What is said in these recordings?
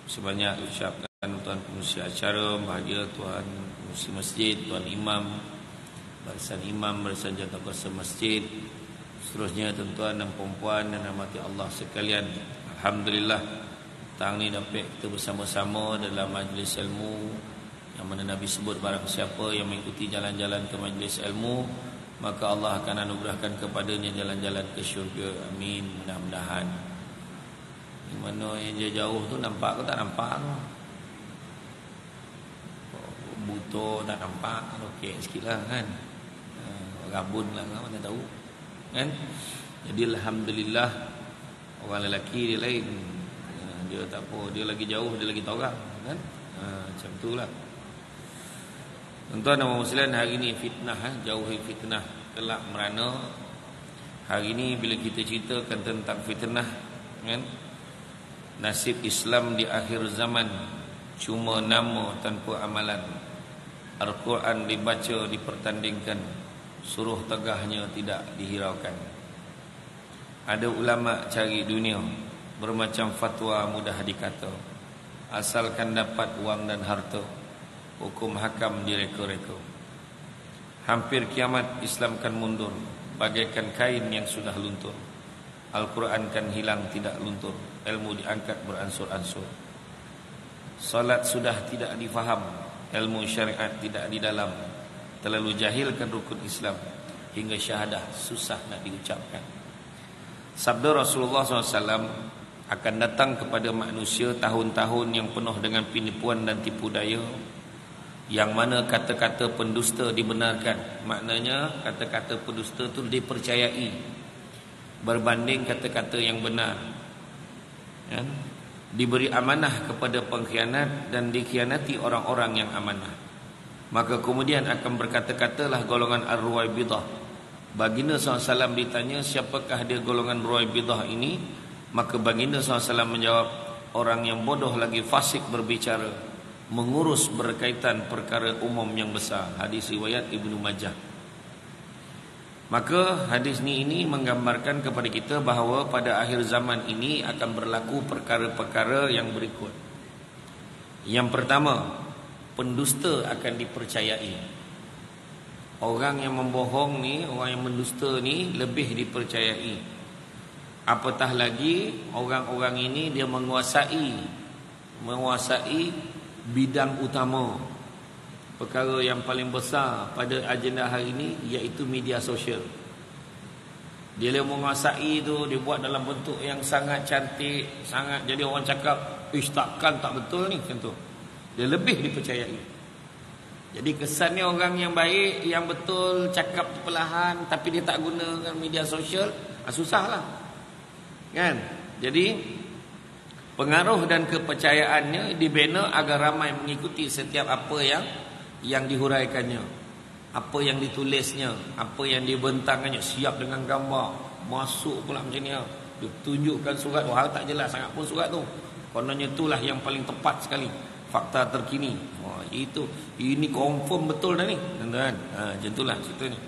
sebanyak ucapkan tuan pengurusi acara, bahagia tuan pengurusi masjid, tuan imam, barisan imam, barisan jaga kuasa masjid, seterusnya tuan-tuan dan puan-puan dan rahmati Allah sekalian. Alhamdulillah, petang ni dapat kita bersama-sama dalam majlis ilmu yang mana Nabi sebut barang siapa yang mengikuti jalan-jalan ke majlis ilmu, maka Allah akan anugerahkan kepadanya jalan-jalan ke syurga. Amin. Mudah-mudahan. Di mana yang jauh tu nampak ke tak nampak tu? Buto tak nampak, okey sikitlah kan. Rabun lah kan, mana tahu. Kan? Jadi alhamdulillah, orang lelaki dia lain. Dia tak apa, dia lagi jauh, dia lagi torang kan? Macam itulah. Tuan-tuan dan muslimin, hari ini fitnah, jauhi fitnah, kelak merana. Hari ini bila kita ceritakan tentang fitnah, kan, nasib Islam di akhir zaman cuma nama tanpa amalan. Al-Quran dibaca, dipertandingkan, suruh tegahnya tidak dihiraukan. Ada ulama cari dunia, bermacam fatwa mudah dikata, asalkan dapat wang dan harta, hukum hakam direka-reka. Hampir kiamat Islam kan mundur, bagaikan kain yang sudah luntur. Al-Quran kan hilang tidak luntur, ilmu diangkat beransur-ansur. Salat sudah tidak difaham, ilmu syariat tidak di dalam. Terlalu jahilkan rukun Islam, hingga syahadah susah nak diucapkan. Sabda Rasulullah SAW, akan datang kepada manusia tahun-tahun yang penuh dengan penipuan dan tipu daya, yang mana kata-kata pendusta dibenarkan. Maknanya kata-kata pendusta itu dipercayai berbanding kata-kata yang benar, ya? Diberi amanah kepada pengkhianat dan dikhianati orang-orang yang amanah. Maka kemudian akan berkata-katalah golongan Ar-Ruwaibidah. Baginda SAW ditanya, siapakah dia golongan Ruwaibidah ini? Maka baginda SAW menjawab, orang yang bodoh lagi fasik berbicara, mengurus berkaitan perkara umum yang besar. Hadis riwayat Ibnu Majah. Maka hadis ini menggambarkan kepada kita bahawa pada akhir zaman ini akan berlaku perkara-perkara yang berikut. Yang pertama, pendusta akan dipercayai. Orang yang membohong ni, orang yang mendusta ni lebih dipercayai. Apatah lagi orang-orang ini dia menguasai bidang utama, perkara yang paling besar pada agenda hari ini, iaitu media sosial. Dia menguasai itu, dia buat dalam bentuk yang sangat cantik, sangat, jadi orang cakap, takkan tak betul ni, macam tu. Dia lebih dipercayai. Jadi kesannya orang yang baik, yang betul, cakap perlahan, tapi dia tak gunakan media sosial, susahlah, kan? Jadi pengaruh dan kepercayaannya dibina agar ramai mengikuti setiap apa yang dihuraikannya, apa yang ditulisnya, apa yang dibentangkannya, siap dengan gambar, masuk pula macam ni, dia tunjukkan surat, hal tak jelas sangat pun surat tu, kononnya itulah yang paling tepat sekali, fakta terkini. Ini confirm betul dah ni, kan? Macam itulah ceritanya.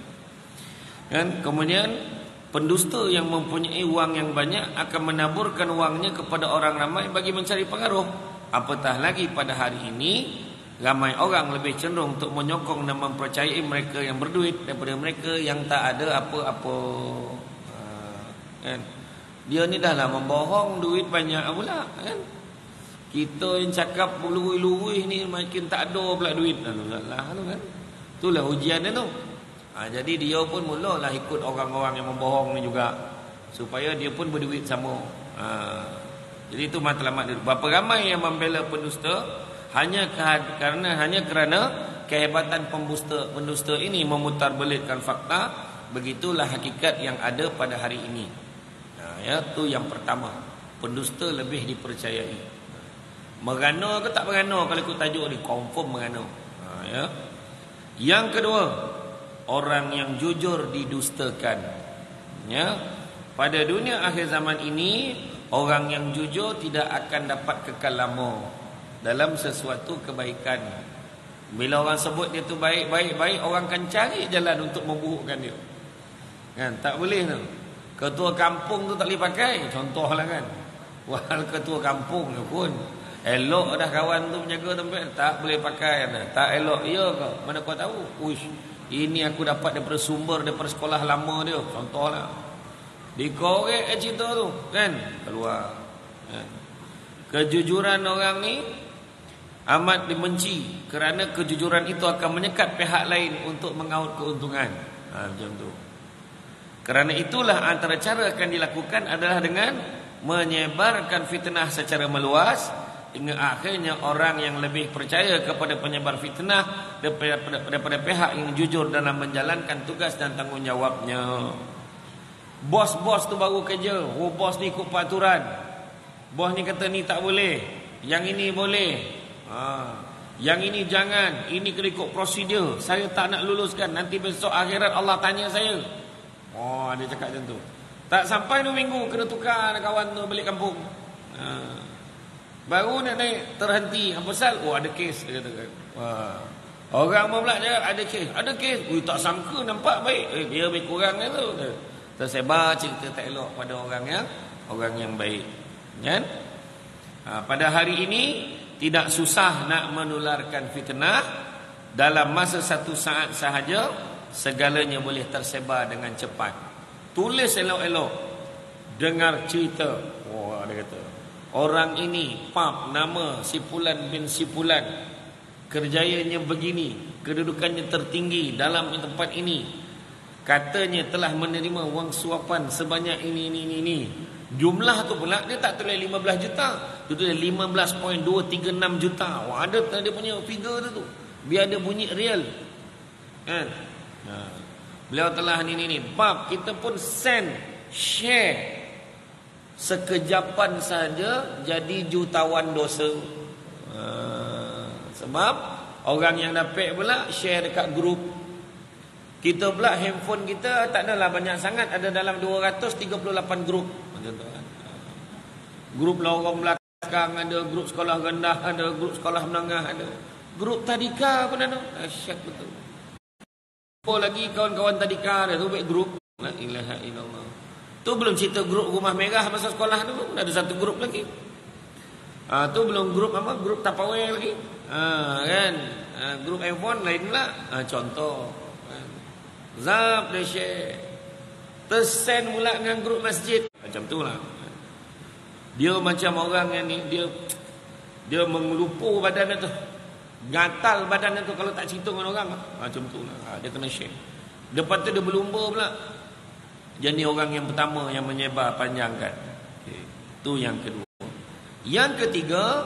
Kan? Kemudian pendusta yang mempunyai wang yang banyak akan menaburkan wangnya kepada orang ramai bagi mencari pengaruh. Apatah lagi pada hari ini ramai orang lebih cenderung untuk menyokong dan mempercayai mereka yang berduit daripada mereka yang tak ada apa-apa. Kan? Dia ni dah lah membohong, duit banyak pula, kan? Kita yang cakap luruh-luruh ni makin tak ada pula duit. Alah tu kan. Itulah ujian dia tu. Jadi dia pun mulalah ikut orang-orang yang membohong ni juga, supaya dia pun berduit sama. Jadi itu matlamat dia. Berapa ramai yang membela pendusta hanya kerana kehebatan pendusta ini memutarbelitkan fakta. Begitulah hakikat yang ada pada hari ini. Itu yang pertama, pendusta lebih dipercayai. Merana ke tak merana, kalau ikut tajuk ni confirm merana. Yang kedua, orang yang jujur didustakan. Pada dunia akhir zaman ini, orang yang jujur tidak akan dapat kekal lama dalam sesuatu kebaikan. Bila orang sebut dia tu baik, orang akan cari jalan untuk memburukkan dia, kan? Tak boleh tu. Ketua kampung tu tak boleh pakai, contohlah kan. Wahal ketua kampung tu pun Elok dah kawan tu menjaga tempat, tak boleh pakai dah. Tak elok ya ke? Mana kau tahu? Uish, ini aku dapat daripada sumber daripada sekolah lama dia. Contohlah. Dikorek cerita tu, kan? Keluar. Kan? Kejujuran orang ni amat dibenci kerana kejujuran itu akan menyekat pihak lain untuk mengaut keuntungan. Macam tu. Kerana itulah antara cara akan dilakukan adalah dengan menyebarkan fitnah secara meluas hingga akhirnya orang yang lebih percaya kepada penyebar fitnah daripada pihak yang jujur dalam menjalankan tugas dan tanggungjawabnya. Bos-bos tu baru kerja. Oh, bos ni ikut peraturan. Bos ni kata ni tak boleh, yang ini boleh. Yang ini jangan, ini kena ikut prosedur. Saya tak nak luluskan, nanti besok akhirat Allah tanya saya. Oh, dia cakap macam tu. Tak sampai 2 minggu kena tukar kawan tu balik kampung. Baru nak naik terhenti. Apa pasal? Oh, ada kes, dia kata. Orang mau pula cakap ada kes. Ada kes. Ui, tak sangka nampak baik. Dia lebih kurang tu. Tersebar cerita tak elok pada orang yang baik. Kan? Pada hari ini tidak susah nak menularkan fitnah. Dalam masa 1 saat sahaja segalanya boleh tersebar dengan cepat. Tulis elok-elok, dengar cerita. Oh, dia kata orang ini pap nama si Fulan bin si Fulan, kerjayanya begini, kedudukannya tertinggi dalam tempat ini, katanya telah menerima wang suapan sebanyak ini. Jumlah tu pula dia tak tulis 15 juta, dia tulis 15.236 juta. Wah, ada dia punya figure tu. Biar ada bunyi real. Kan? Beliau telah ni. Bab kita pun share sekejapan saja jadi jutawan dosa. Sebab orang yang dapat pula share dekat grup. Kita pula handphone kita tak adalah banyak sangat, ada dalam 238 grup. Macam tu kan. Grup lorong belakang ada, grup sekolah rendah ada, grup sekolah menengah ada, grup tadika pun ada. Asyik betul. Lagi kawan-kawan tadika ada tu baik grup. La ilaha illallah. Tu belum cerita grup rumah merah masa sekolah tu, ada satu grup lagi. Tu belum grup apa? Grup Tupperware lagi. Kan? Grup handphone lain pula. Contoh. Zap dia share. Tersend pula dengan grup masjid. Macam tu lah. Dia macam orang yang ni, dia mengelupur badan dia tu. Gatal badan tu kalau tak cerita dengan orang. Macam tu lah. Dia kena share. Lepas tu dia berlumba pula. Jadi orang yang pertama yang menyebar panjangkan. Okay. Tu yang kedua. Yang ketiga,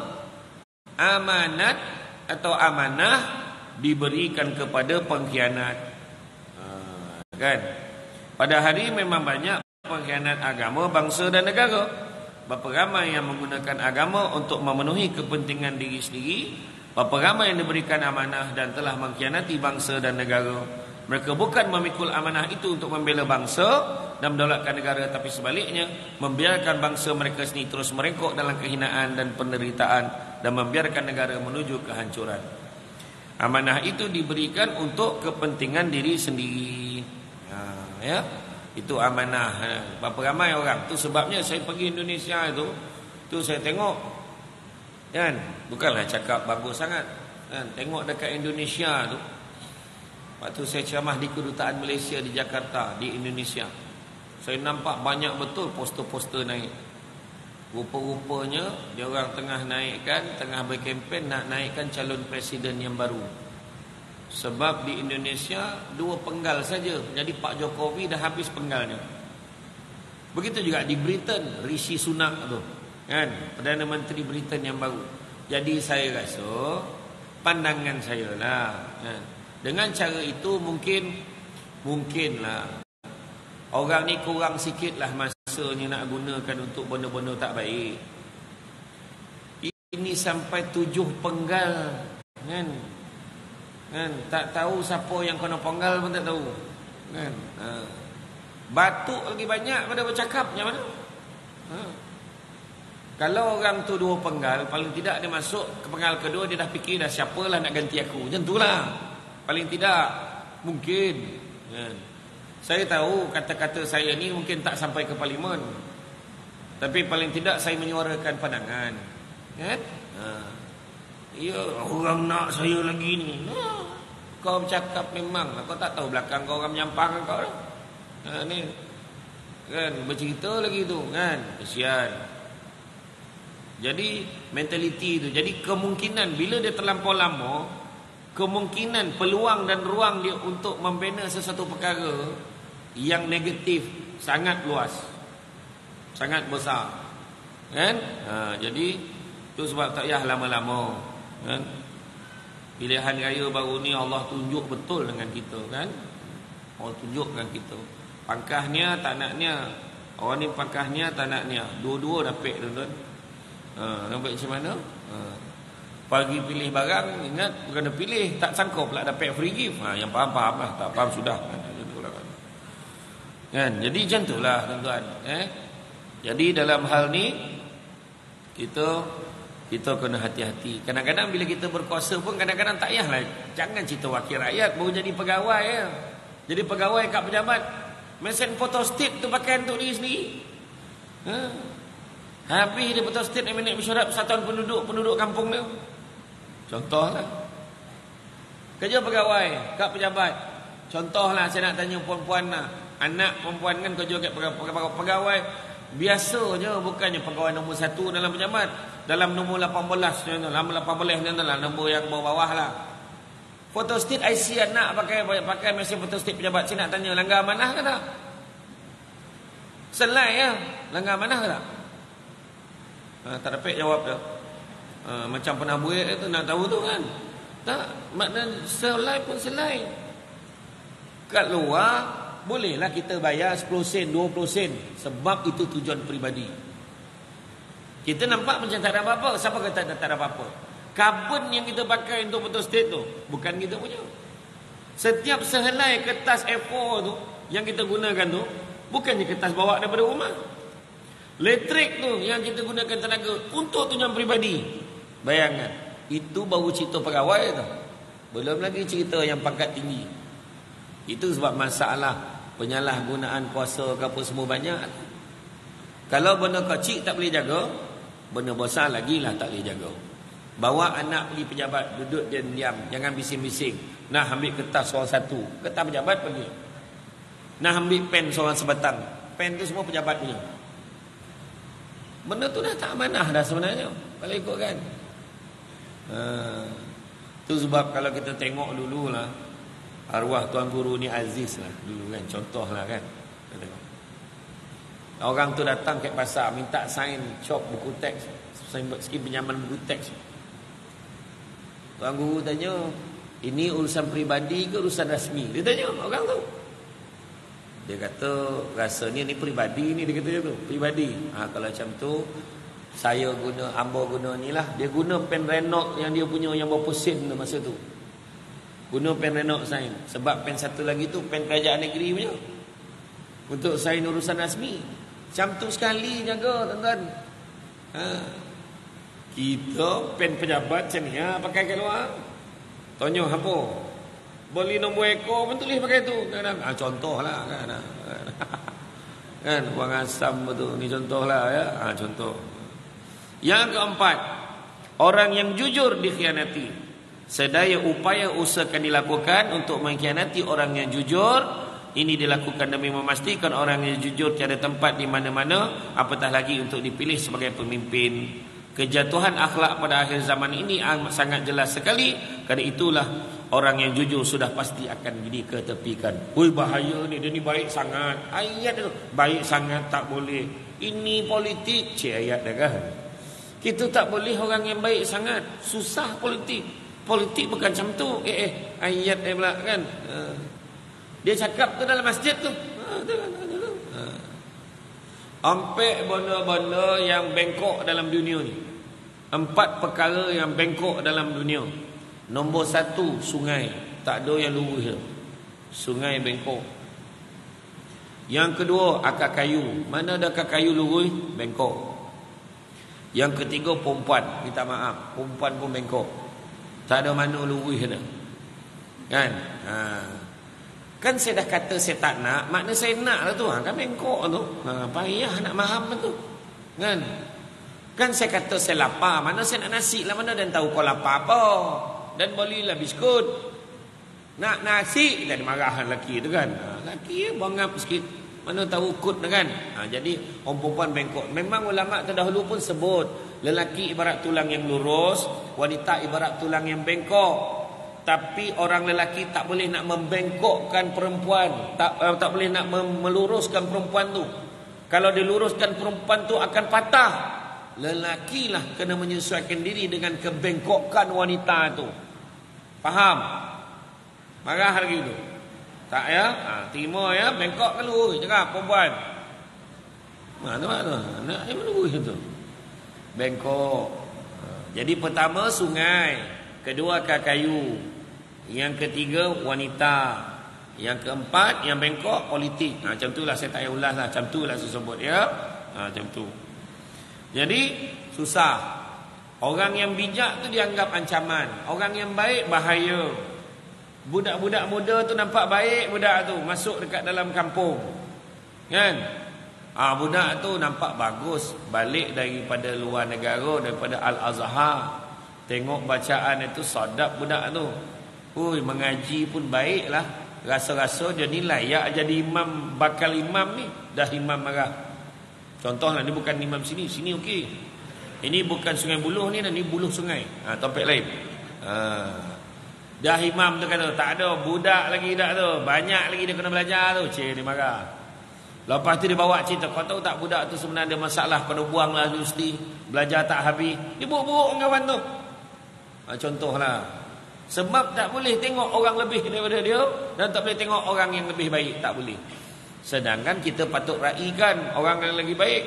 amanat atau amanah diberikan kepada pengkhianat. Kan? Pada hari memang banyak pengkhianat agama, bangsa dan negara. Berapa ramai yang menggunakan agama untuk memenuhi kepentingan diri sendiri. Berapa ramai yang diberikan amanah dan telah mengkhianati bangsa dan negara. Mereka bukan memikul amanah itu untuk membela bangsa dan mendaulatkan negara, tapi sebaliknya membiarkan bangsa mereka sendiri terus merengkok dalam kehinaan dan penderitaan dan membiarkan negara menuju kehancuran. Amanah itu diberikan untuk kepentingan diri sendiri. Ya, itu amanah. Berapa ramai orang tu, sebabnya saya pergi Indonesia tu saya tengok. Kan, bukanlah cakap bagus sangat kan, tengok dekat Indonesia tu. Waktu saya ceramah di kedutaan Malaysia di Jakarta, di Indonesia, saya nampak banyak betul poster-poster naik. Rupa-rupanya dia orang tengah naikkan, tengah berkempen nak naikkan calon presiden yang baru. Sebab di Indonesia 2 penggal saja, jadi Pak Jokowi dah habis penggalnya. Begitu juga di Britain, Rishi Sunak tu kan, Perdana Menteri Britain yang baru. Jadi saya rasa, pandangan saya lah kan, dengan cara itu mungkinlah orang ni kurang sikit lah masanya nak gunakan untuk benda-benda tak baik. Ini sampai 7 penggal kan, tak tahu siapa yang kena penggal pun tak tahu kan. Batuk lagi banyak pada bercakap macam mana. Kalau orang tu 2 penggal, paling tidak dia masuk ke penggal kedua, dia dah fikir dah siapalah nak ganti aku. Macam itulah. Paling tidak mungkin kan. Saya tahu kata-kata saya ni mungkin tak sampai ke parlimen, tapi paling tidak saya menyuarakan pandangan. Kan? Ya, orang nak saya lagi ni. Kau bercakap memang, kau tak tahu belakang kau orang menyampang kau dah. Ni kan bercerita lagi tu kan, kesian. Jadi mentaliti tu, jadi kemungkinan bila dia terlampau lama, kemungkinan peluang dan ruang dia untuk membina sesuatu perkara yang negatif sangat luas, sangat besar kan. Jadi tu sebab tak payah lama-lama kan. Pilihan raya baru ni Allah tunjuk betul dengan kita kan. Allah tunjuk dengan kita. Pangkahnya tak naknya. Orang ni pangkahnya tak naknya. Dua-dua dapat tuan-tuan. Nampak macam mana? Pagi pilih barang, ingat bukan dia pilih, tak sangka pula dapat free gift. Yang faham-faham lah, tak faham sudah kan. Jadi macam itulah tuan-tuan. Jadi dalam hal ni kita kena hati-hati. Kadang-kadang bila kita berkuasa pun kadang-kadang tak payahlah, jangan cerita wakil rakyat baru jadi pegawai ya. Jadi pegawai kat pejabat, mesin photostat tu pakai untuk diri sendiri. Habis dia photostat yang naik mesyuarat persatuan penduduk kampung dia. Contohlah. Kerja pegawai kat pejabat. Contohlah saya nak tanya puan-puan lah. Anak perempuan kan kerja kat pegawai biasa je, bukannya pegawai nombor 1 dalam pejabat. Dalam nombor 18 ni, nombor 18 ni adalah nombor yang bawah lah. Photostat IC anak pakai mesin photostat pejabat. Saya nak tanya, langgar amanah ke tak? Selai ya, langgar amanah ke tak? Tak dapat jawab dah. Macam pernah buat tu nak tahu tu kan. Tak, maknanya selai pun selai. Kat luar bolehlah kita bayar 10 sen, 20 sen, sebab itu tujuan peribadi. Kita nampak macam tak ada apa-apa. Siapa kata tak ada apa-apa? Karbon yang kita pakai untuk photostat tu bukan kita punya. Setiap sehelai kertas A4 tu yang kita gunakan tu bukannya kertas bawa daripada rumah. Elektrik tu yang kita gunakan tenaga untuk tujuan peribadi. Bayangkan, itu baru cerita pegawai tu. Belum lagi cerita yang pangkat tinggi. Itu sebab masalah penyalahgunaan kuasa ke apa semua banyak. Kalau benda kecil tak boleh jaga, benda besar lagi lah tak boleh jaga. Bawa anak pergi pejabat, duduk diam, jangan bising-bising. Nah ambil kertas seorang satu, kertas pejabat pergi. Nah ambil pen seorang sebatang, pen tu semua pejabat punya. Benda tu dah tak amanah dah sebenarnya, kalau ikut kan. Tu sebab kalau kita tengok dulu lah, arwah Tuan Guru ni Aziz lah dulu kan, contoh lah kan. Orang tu datang ke pasar minta sign shop buku teks, skim pinjaman buku teks. Tuan Guru tanya, ini urusan peribadi ke urusan rasmi? Dia tanya orang tu. Dia kata rasanya ni peribadi ni, dia kata tu peribadi. Kalau macam tu saya guna, hamba guna ni lah. Dia guna pen Renault yang dia punya yang berapa sen masa tu. Guna pen Renault sign. Sebab pen satu lagi tu pen kerajaan negeri punya, untuk sign urusan rasmi. Macam tu sekali jaga tuan-tuan. Kita pen pejabat macam ni pakai kat luar. Tanya apa? Beli nombor ekor pun tulis pakai tu. Contoh lah kan. Kan Wang Asam betul. Ni contoh lah ya. Contoh. Yang keempat, orang yang jujur dikhianati. Sedaya upaya usahakan dilakukan untuk mengkhianati orang yang jujur. Ini dilakukan demi memastikan orang yang jujur tiada tempat di mana-mana, apatah lagi untuk dipilih sebagai pemimpin. Kejatuhan akhlak pada akhir zaman ini sangat jelas sekali. Kerana itulah orang yang jujur sudah pasti akan diketepikan. Woi bahaya ni, dia ni baik sangat. Ayat tu baik sangat tak boleh. Ini politik, ayat dah kan. Kita tak boleh orang yang baik sangat. Susah politik. Politik bukan macam tu. Ayat dia pula kan. Dia cakap tu dalam masjid tu. Sampai benda-benda yang bengkok dalam dunia ni. 4 perkara yang bengkok dalam dunia. Nombor 1, sungai. Tak ada yang lurus je. Sungai bengkok. Yang kedua, akar kayu. Mana ada akar kayu lurus? Bengkok. Yang ketiga, perempuan. Minta maaf, perempuan pun bengkok. Tak ada mana lurus je dah. Kan? Kan saya dah kata saya tak nak, makna saya nak lah tu. Kan bengkok tu. Payah nak faham tu. Kan? Kan saya kata saya lapar, mana saya nak nasi lah, mana dan tahu kau lapar apa. Dan belilah biskut. Nak nasi, dan marahan lelaki tu kan. Lelaki bangap sikit. Mana tahu kut kan. Jadi orang perempuan bengkok. Memang ulama terdahulu pun sebut, lelaki ibarat tulang yang lurus, wanita ibarat tulang yang bengkok. Tapi orang lelaki tak boleh nak membengkokkan perempuan, tak boleh nak meluruskan perempuan tu. Kalau diluruskan perempuan tu akan patah. Lelaki lah kena menyesuaikan diri dengan kebengkokan wanita tu. Faham? Marah lagi tu. Tak ya? Terima ya, bengkok kalau cakap perempuan. Mana tu? Nak yang menunggu itu. Bengkok. Jadi pertama sungai, kedua kayu, yang ketiga wanita, yang keempat yang bengkok politik. Macam tu lah, saya tak payah ulas lah. Macam tu lah saya sebut ya. Macam tu. Jadi susah. Orang yang bijak tu dianggap ancaman, orang yang baik bahaya. Budak-budak muda tu nampak baik, budak tu masuk dekat dalam kampung, kan? Budak tu nampak bagus, balik daripada luar negara, daripada Al-Azhar. Tengok bacaan itu sadap budak tu. Mengaji pun baik lah. Rasa-rasa dia ni layak jadi imam, bakal imam ni. Dah imam marah. Contohlah, ni bukan imam sini, sini okey. Ini bukan Sungai Buloh ni, dan ni Buloh Sungai. Topik lain. Dah imam tu kata, tak ada budak lagi dah tu. Banyak lagi dia kena belajar tu. Cik dia marah. Lepas tu dia bawa cerita, kau tahu tak budak tu sebenarnya ada masalah, kau buang lah universiti, belajar tak habis. Dia buruk-buruk kawan tu. Contohlah. Sebab tak boleh tengok orang lebih daripada dia, dan tak boleh tengok orang yang lebih baik, tak boleh. Sedangkan kita patut raikan orang yang lagi baik.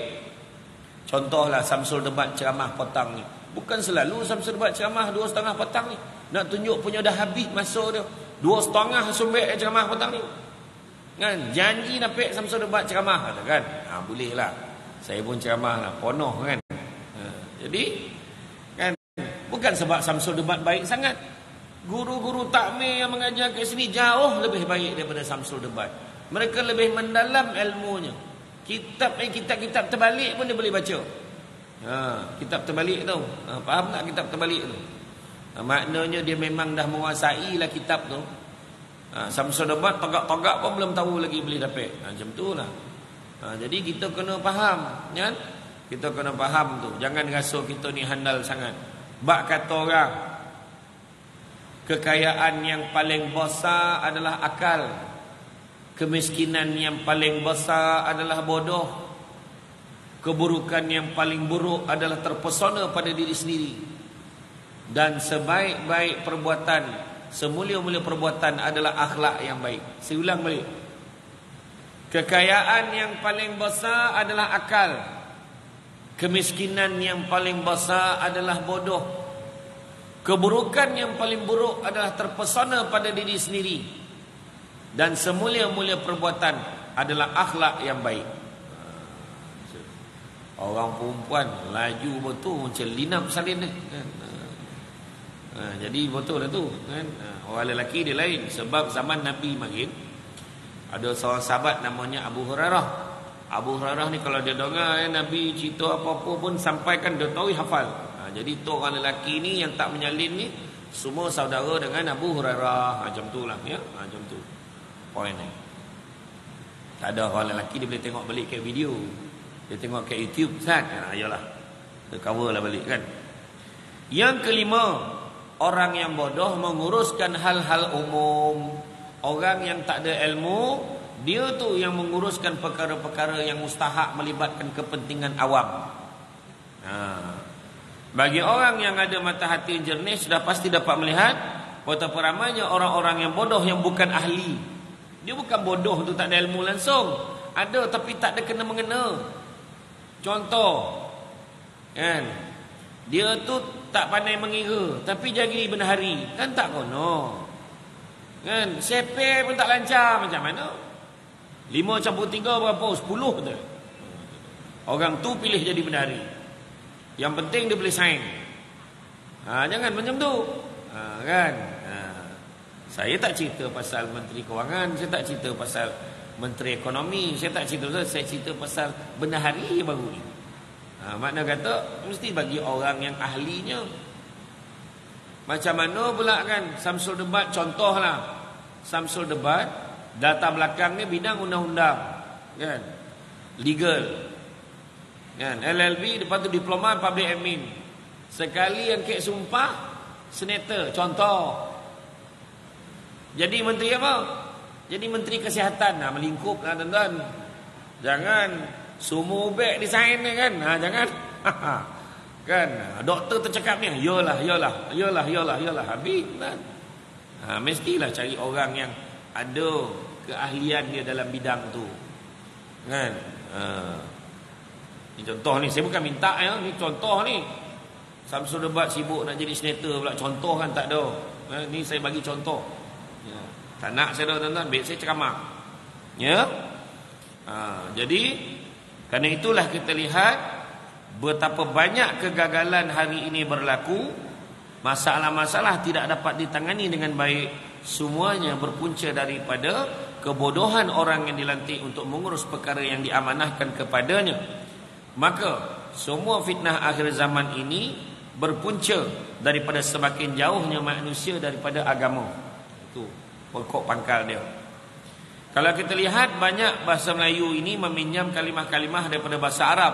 Contohlah Samsul Debat ceramah petang ni. Bukan selalu Samsul Debat ceramah 2.30 petang ni. Nak tunjuk punya dah habis masa dia. 2.30 sumbek ceramah petang ni. Kan? Janji napik Samsul Debat ceramah kan? Boleh lah. Saya pun ceramah lah. Ponoh kan? Jadi kan, bukan sebab Samsul Debat baik sangat. Guru-guru takmir yang mengajar kat sini jauh lebih baik daripada Samsul Debat. Mereka lebih mendalam ilmunya. Kitab terbalik pun dia boleh baca. Kitab terbalik tu. Faham tak kitab terbalik tu? Maknanya dia memang dah menguasai lah kitab tu. Samsul Debat togak-togak pun belum tahu lagi boleh dapat. Macam tu lah. Jadi kita kena faham, kan? Kita kena faham tu. Jangan rasa kita ni handal sangat. Bak kata orang, kekayaan yang paling besar adalah akal. Kemiskinan yang paling besar adalah bodoh. Keburukan yang paling buruk adalah terpesona pada diri sendiri. Dan sebaik-baik perbuatan, semulia-mulia perbuatan adalah akhlak yang baik. Saya ulang balik. Kekayaan yang paling besar adalah akal. Kemiskinan yang paling besar adalah bodoh. Keburukan yang paling buruk adalah terpesona pada diri sendiri. Dan semulia-mulia perbuatan adalah akhlak yang baik. Orang perempuan laju betul macam linap salin ni. Jadi betul lah tu kan? Orang lelaki dia lain. Sebab zaman Nabi makin, ada seorang sahabat namanya Abu Hurairah. Abu Hurairah ni kalau dia dengar Nabi cerita apa-apa pun sampaikan, dia tahu hafal. Jadi tu orang lelaki ni yang tak menyalin ni semua saudara dengan Abu Hurairah. Macam tu lah ya? Macam tu poin ni. Tak ada orang lelaki dia boleh tengok balik kat video, dia tengok kat YouTube kan? Ayolah, dia cover lah balik kan. Yang kelima, orang yang bodoh menguruskan hal-hal umum. Orang yang tak ada ilmu, dia tu yang menguruskan perkara-perkara yang mustahak melibatkan kepentingan awam. Bagi orang yang ada mata hati yang jernih, sudah pasti dapat melihat betapa ramainya orang-orang yang bodoh yang bukan ahli. Dia bukan bodoh tu tak ada ilmu langsung, ada tapi tak ada kena-mengena. Contoh kan, dia tu tak pandai mengira tapi jadi benahari, kan tak kono kan. Sepe pun tak lancar, macam mana? 5 campur 3 berapa? 10 betul. Orang tu pilih jadi benahari, yang penting dia boleh saing. Jangan macam tu. Kan? Saya tak cerita pasal Menteri Kewangan, saya tak cerita pasal Menteri Ekonomi, saya tak cerita pasal, saya cerita pasal benahari baru ni. Makna kata mesti bagi orang yang ahlinya. Macam mana pula kan Samsul Debat, contohlah Samsul Debat, data belakangnya bidang undang-undang kan, legal kan, LLB, lepas tu diploma public admin. Sekali yang kek sumpah senator, contoh. Jadi menteri apa? Jadi menteri kesihatan. Melingkup lah tuan-tuan. Jangan semua ubek desain kan. Jangan. Kan doktor tercakap ni, yalah habis kan. Mestilah cari orang yang ada keahlian dia dalam bidang tu kan. Ni contoh ni, saya bukan minta ya, ni contoh ni. Samsul Debat sibuk nak jadi senator pula, contoh kan tak ada. Ni saya bagi contoh ya. Tak nak saya dah tuan-tuan, baik saya ceramah ya. Jadi kerana itulah kita lihat betapa banyak kegagalan hari ini berlaku. Masalah-masalah tidak dapat ditangani dengan baik. Semuanya berpunca daripada kebodohan orang yang dilantik untuk mengurus perkara yang diamanahkan kepadanya. Maka semua fitnah akhir zaman ini berpunca daripada semakin jauhnya manusia daripada agama. Itu pokok pangkal dia. Kalau kita lihat banyak bahasa Melayu ini meminjam kalimah-kalimah daripada bahasa Arab.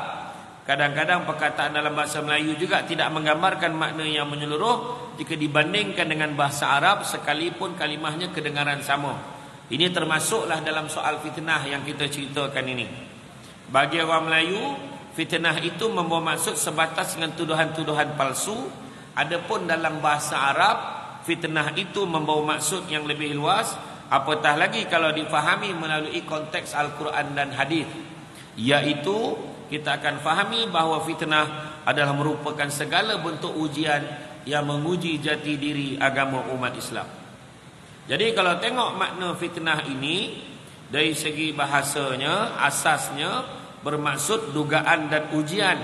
Kadang-kadang perkataan dalam bahasa Melayu juga tidak menggambarkan makna yang menyeluruh jika dibandingkan dengan bahasa Arab sekalipun kalimahnya kedengaran sama. Ini termasuklah dalam soal fitnah yang kita ceritakan ini. Bagi orang Melayu, fitnah itu membawa maksud sebatas dengan tuduhan-tuduhan palsu. Adapun dalam bahasa Arab, fitnah itu membawa maksud yang lebih luas, apatah lagi kalau difahami melalui konteks Al-Quran dan hadis. Iaitu kita akan fahami bahawa fitnah adalah merupakan segala bentuk ujian yang menguji jati diri agama umat Islam. Jadi kalau tengok makna fitnah ini dari segi bahasanya, asasnya bermaksud dugaan dan ujian.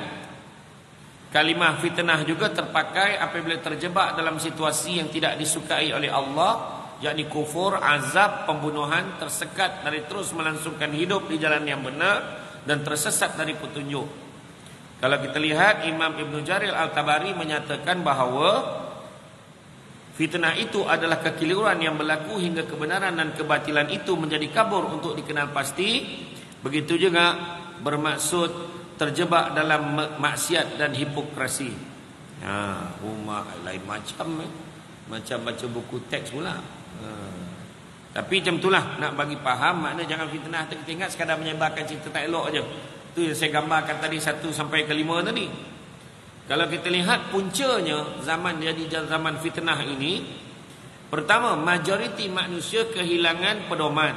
Kalimah fitnah juga terpakai apabila terjebak dalam situasi yang tidak disukai oleh Allah, yakni kufur, azab, pembunuhan, tersekat dari terus melangsungkan hidup di jalan yang benar dan tersesat dari petunjuk. Kalau kita lihat, Imam Ibn Jarir Al-Tabari menyatakan bahawa fitnah itu adalah kekeliruan yang berlaku hingga kebenaran dan kebatilan itu menjadi kabur untuk dikenal pasti. Begitu juga bermaksud terjebak dalam maksiat dan hipokrasi. Rumah lain macam macam baca buku teks pula. Tapi macam itulah, nak bagi faham makna jangan fitnah. Kita ingat sekadar menyebarkan cerita tak elok aja. Itu yang saya gambarkan tadi 1 sampai ke 5 tadi. Kalau kita lihat puncanya zaman jadi zaman fitnah ini, pertama, majoriti manusia kehilangan pedoman.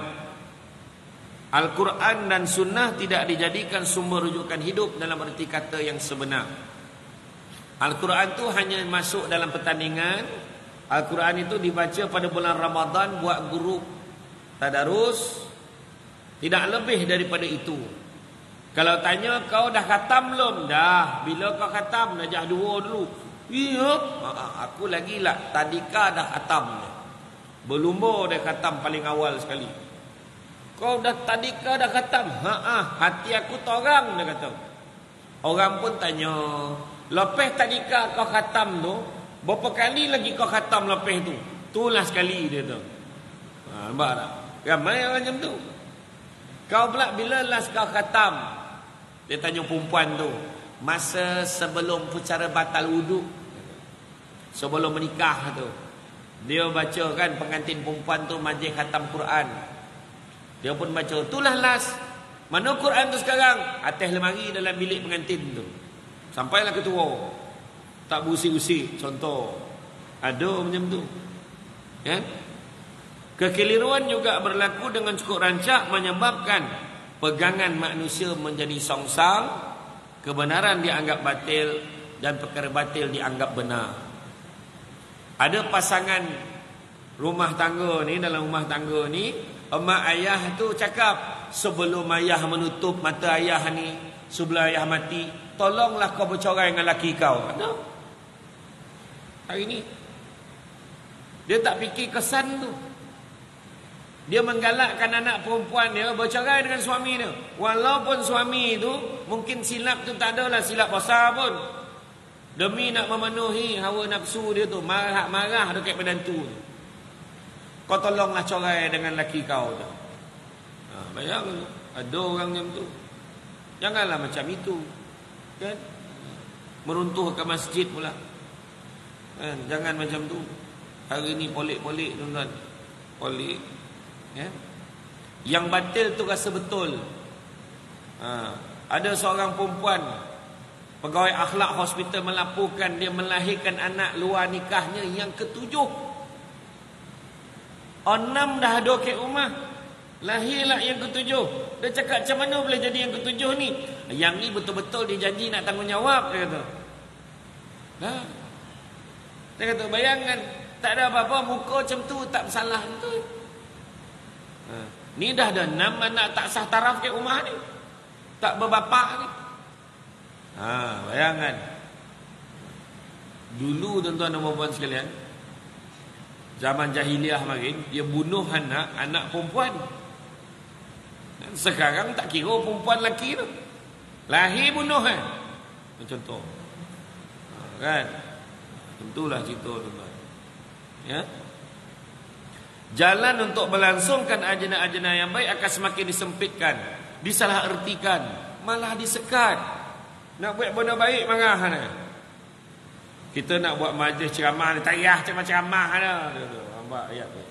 Al-Quran dan Sunnah tidak dijadikan sumber rujukan hidup dalam erti kata yang sebenar. Al-Quran itu hanya masuk dalam pertandingan. Al-Quran itu dibaca pada bulan Ramadan buat grup tadarus. Tidak lebih daripada itu. Kalau tanya kau dah khatam belum? Dah. Bila kau khatam? Najah 2 dulu. Iya. Aku lagi lah. Tadika dah khatam. Berlumba dah khatam paling awal sekali. Kau dah tadika dah khatam? Hati aku torang dia kata. Orang pun tanya, lepas tadika kau khatam tu, berapa kali lagi kau khatam lepas tu? Itulah sekali dia tu. Nampak tak? Ramai orang macam tu. Kau pula bila last kau khatam? Dia tanya perempuan tu. Masa sebelum cara batal wuduk, sebelum menikah tu, dia baca kan pengantin perempuan tu majlis khatam Quran. Dia pun baca. Itulah last. Mana Quran tu sekarang? Atas lemari dalam bilik pengantin tu. Sampailah ketua. Tak berusik-usik. Contoh. Ada macam tu. Ya? Kekeliruan juga berlaku dengan cukup rancak menyebabkan pegangan manusia menjadi songsang, kebenaran dianggap batil dan perkara batil dianggap benar. Ada pasangan rumah tangga ni, dalam rumah tangga ni, emak ayah tu cakap, sebelum ayah menutup mata ayah ni, sebelum ayah mati, tolonglah kau bercerai dengan laki kau. Ada hari ni dia tak fikir kesan tu. Dia menggalakkan anak perempuan dia bercerai dengan suami dia. Walaupun suami itu mungkin silap tu tak adalah silap besar pun. Demi nak memenuhi hawa nafsu dia tu, marah-marah dekat menantu tu. Kau tolonglah cerai dengan laki kau tu. Bayang ada orang macam tu. Janganlah macam itu. Kan? Meruntuhkan masjid pula. Kan? Jangan macam tu. Hari ni polik-polik tuan-tuan. Polik. Ya? Yang batil tu rasa betul. Ada seorang perempuan pegawai akhlak hospital melaporkan dia melahirkan anak luar nikahnya yang ketujuh. 6 dah ada kat rumah, lahirlah yang ketujuh. Dia cakap macam mana boleh jadi yang ketujuh ni? Yang ni betul-betul dia janji nak tanggungjawab, dia kata. Dia kata bayangkan tak ada apa-apa, muka macam tu tak bersalah tu. Ni dah ada 6 anak tak sah taraf kat rumah ni, tak berbapak ni. Bayangkan. Dulu tuan-tuan dan puan sekalian, zaman jahiliah makin, dia bunuh anak perempuan. Sekarang tak kira perempuan lelaki tu, lahir bunuh kan. Contoh. Kan? Tentulah cerita tuan-tuan. Ya. Jalan untuk melangsungkan ajana-ajana yang baik akan semakin disempitkan, disalahertikan, malah disekat. Nak buat benda baik marah kan? Kita nak buat majlis ceramah ni, tayah ceramah dah. Nampak ayat tu.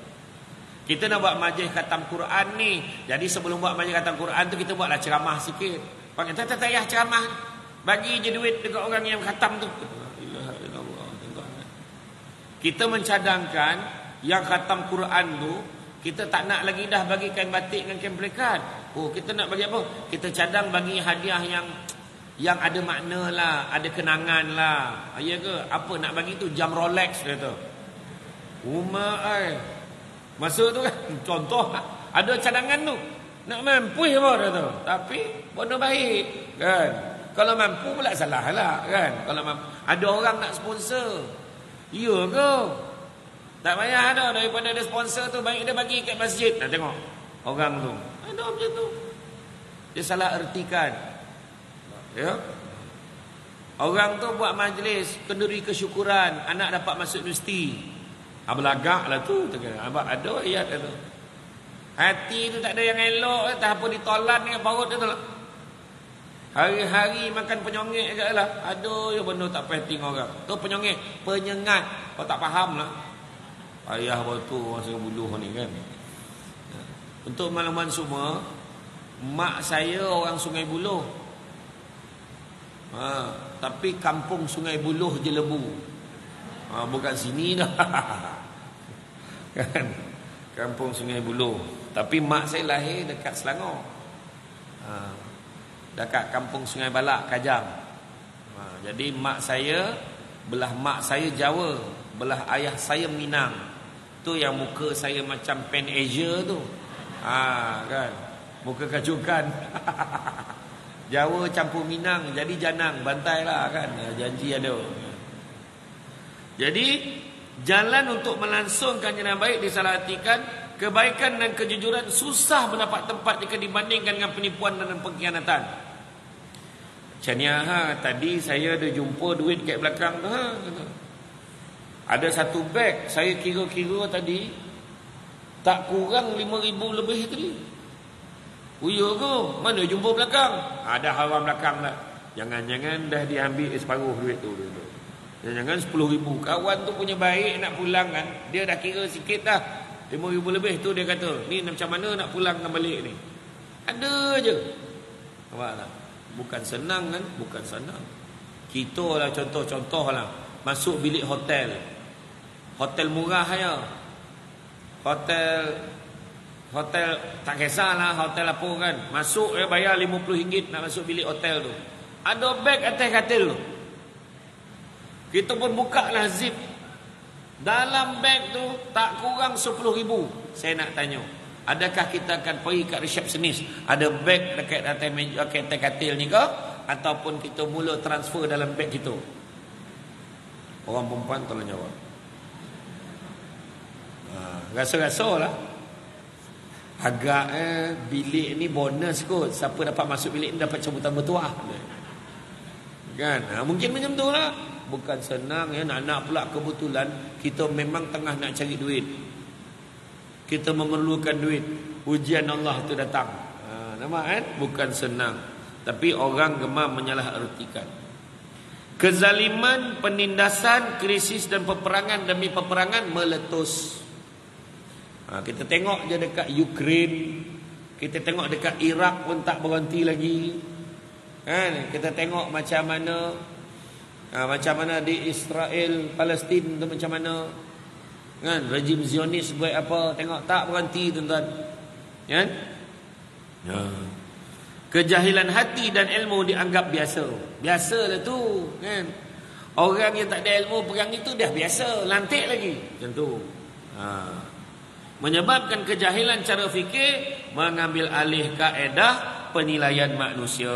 Kita nak buat majlis khatam Quran ni. Jadi sebelum buat majlis khatam Quran tu kita buatlah ceramah sikit. Panggil tayah ceramah. Bagi je duit dekat orang yang khatam tu. Kita mencadangkan yang khatam Quran tu, kita tak nak lagi dah bagi kain batik dengan kain pelikat. Kita nak bagi apa? Kita cadang bagi hadiah yang ada makna lah, ada kenangan lah. Ya ke? Apa nak bagi tu? Jam Rolex dia tu. Masa tu kan, contoh ada cadangan tu. Nak mampu apa dia tu. Tapi benda baik kan. Kalau mampu pula salah lah kan. Kalau mampu, ada orang nak sponsor. Ya ke? Tak payah ada, daripada ada sponsor tu baik dia bagi kat masjid. Nak tengok orang tu ada macam tu, dia salah ertikan. Ya, orang tu buat majlis kenduri kesyukuran anak dapat masuk universiti. Belagak lah tu. Ada ayat tu. Hati tu tak ada yang elok, tak apa ditolan dengan parut dia tu lah. Hari-hari makan penyongek je lah. Aduh, ya benda tak penting orang. Tu penyongek, penyengat. Kau tak faham lah. Ayah waktu masa buluh ni kan. Untuk makluman semua, mak saya orang Sungai Buloh. Tapi kampung Sungai Buloh je Lembu. Bukan sini dah. Kan? Kampung Sungai Buloh. Tapi mak saya lahir dekat Selangor. Dekat kampung Sungai Balak, Kajang. Jadi mak saya, belah mak saya Jawa, belah ayah saya Minang. Tu yang muka saya macam Pan Asia tu. Kan? Muka kacukan. Jawa campur Minang, jadi janang, bantai lah kan. Janji ada. Jadi jalan untuk melangsungkan yang baik disalahartikan. Kebaikan dan kejujuran susah mendapat tempat jika dibandingkan dengan penipuan dan pengkhianatan. Macamnya tadi saya ada jumpa duit kat belakang tu. Ada satu beg, saya kira-kira tadi tak kurang 5,000 lebih tadi. Ya ke? Mana jumpa belakang? Ada halaman belakang lah. Jangan-jangan dah diambil separuh duit tu. Jangan 10,000. Kawan tu punya baik nak pulang kan. Dia dah kira sikit dah. 5,000 lebih tu dia kata, ni macam mana nak pulangkan balik ni? Ada je. Nampak tak? Bukan senang kan? Bukan senang. Kita lah contoh lah. Masuk bilik hotel. Hotel murah ya. Hotel tak kisahlah hotel apa kan. Masuk bayar RM50 nak masuk bilik hotel tu. Ada beg atas katil tu. Kita pun buka lah zip. Dalam beg tu tak kurang 10,000. Saya nak tanya, adakah kita akan pergi kat resepsionis, ada beg dekat atas meja, atas katil ni ke? Ataupun kita mula transfer dalam beg kita? Orang perempuan tolong jawab. Rasa-rasa lah. Agak bilik ni bonus kot. Siapa dapat masuk bilik ni dapat cabutan bertuah. Kan? Mungkin macam tu lah. Bukan senang ya, nak pula kebetulan kita memang tengah nak cari duit. Kita memerlukan duit. Ujian Allah tu datang. Nampak kan? Bukan senang. Tapi orang gemar menyalahartikan. Kezaliman, penindasan, krisis dan peperangan demi peperangan meletus. Kita tengok je dekat Ukraine, kita tengok dekat Iraq pun tak berhenti lagi. Kan? Kita tengok macam mana di Israel, Palestin tu macam mana. Kan? Rejim Zionis buat apa, tengok tak berhenti tuan-tuan. Kan? Kejahilan hati dan ilmu dianggap biasa. Biasalah tu, kan? Orang yang tak ada ilmu perang itu dah biasa, lantik lagi. Macam tu. Menyebabkan kejahilan cara fikir, mengambil alih kaedah penilaian manusia.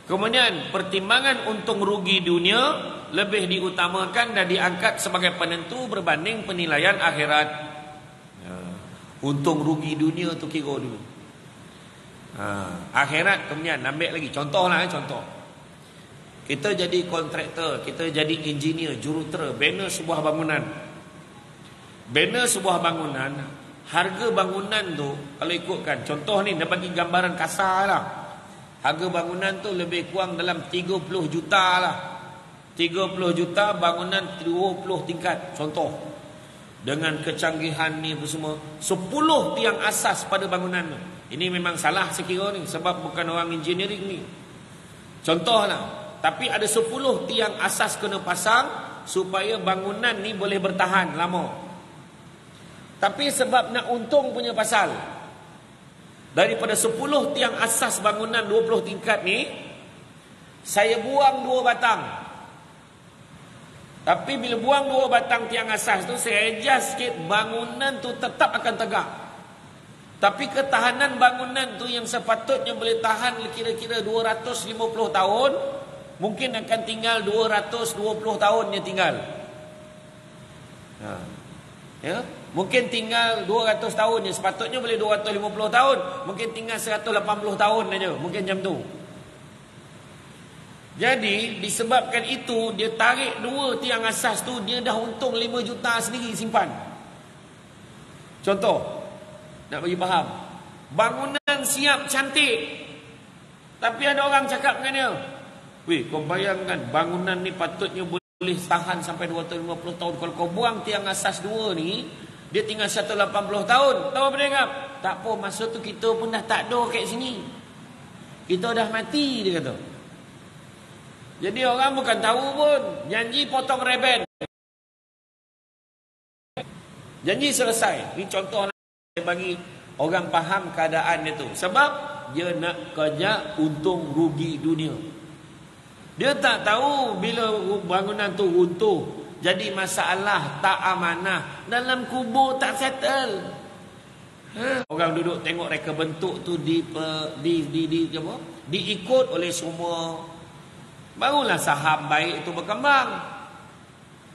Kemudian pertimbangan untung rugi dunia lebih diutamakan dan diangkat sebagai penentu berbanding penilaian akhirat. Untung rugi dunia tu kira dulu. Akhirat kemudian ambil lagi. Contohlah, contoh. Kita jadi kontraktor, kita jadi engineer, jurutera, bina sebuah bangunan. Bina sebuah bangunan, harga bangunan tu kalau ikutkan, contoh ni dia bagi gambaran kasar lah. Harga bangunan tu lebih kurang dalam 30 juta lah. 30 juta bangunan 20 tingkat, contoh. Dengan kecanggihan ni semua, 10 tiang asas pada bangunan tu. Ini memang salah sekira ni, sebab bukan orang engineering ni. Contohlah, tapi ada 10 tiang asas kena pasang supaya bangunan ni boleh bertahan lama. Tapi sebab nak untung punya pasal, daripada 10 tiang asas bangunan 20 tingkat ni, saya buang 2 batang. Tapi bila buang 2 batang tiang asas tu, saya adjust sikit, bangunan tu tetap akan tegak. Tapi ketahanan bangunan tu yang sepatutnya boleh tahan kira-kira 250 tahun, mungkin akan tinggal 220 tahun dia tinggal. Ya, mungkin tinggal 200 tahun je. Sepatutnya boleh 250 tahun, mungkin tinggal 180 tahun aja. Mungkin macam tu. Jadi disebabkan itu, dia tarik 2 tiang asas tu, dia dah untung 5 juta sendiri simpan. Contoh, nak bagi faham, bangunan siap cantik, tapi ada orang cakap dengan dia, weh, kau bayangkan bangunan ni patutnya boleh tahan sampai 250 tahun. Kalau kau buang tiang asas 2 ni, dia tinggal 180 tahun. Tahu apa dia cakap? Tak apa, masa tu kita pun dah tak ada kat sini. Kita dah mati, dia kata. Jadi orang bukan tahu pun, janji potong reben, janji selesai. Ini contoh bagi orang faham keadaan itu. Sebab dia nak kerja untung rugi dunia. Dia tak tahu bila bangunan tu runtuh, jadi masalah tak amanah, dalam kubur tak settle. Orang duduk tengok reka bentuk tu diikut oleh semua. Barulah saham baik itu berkembang.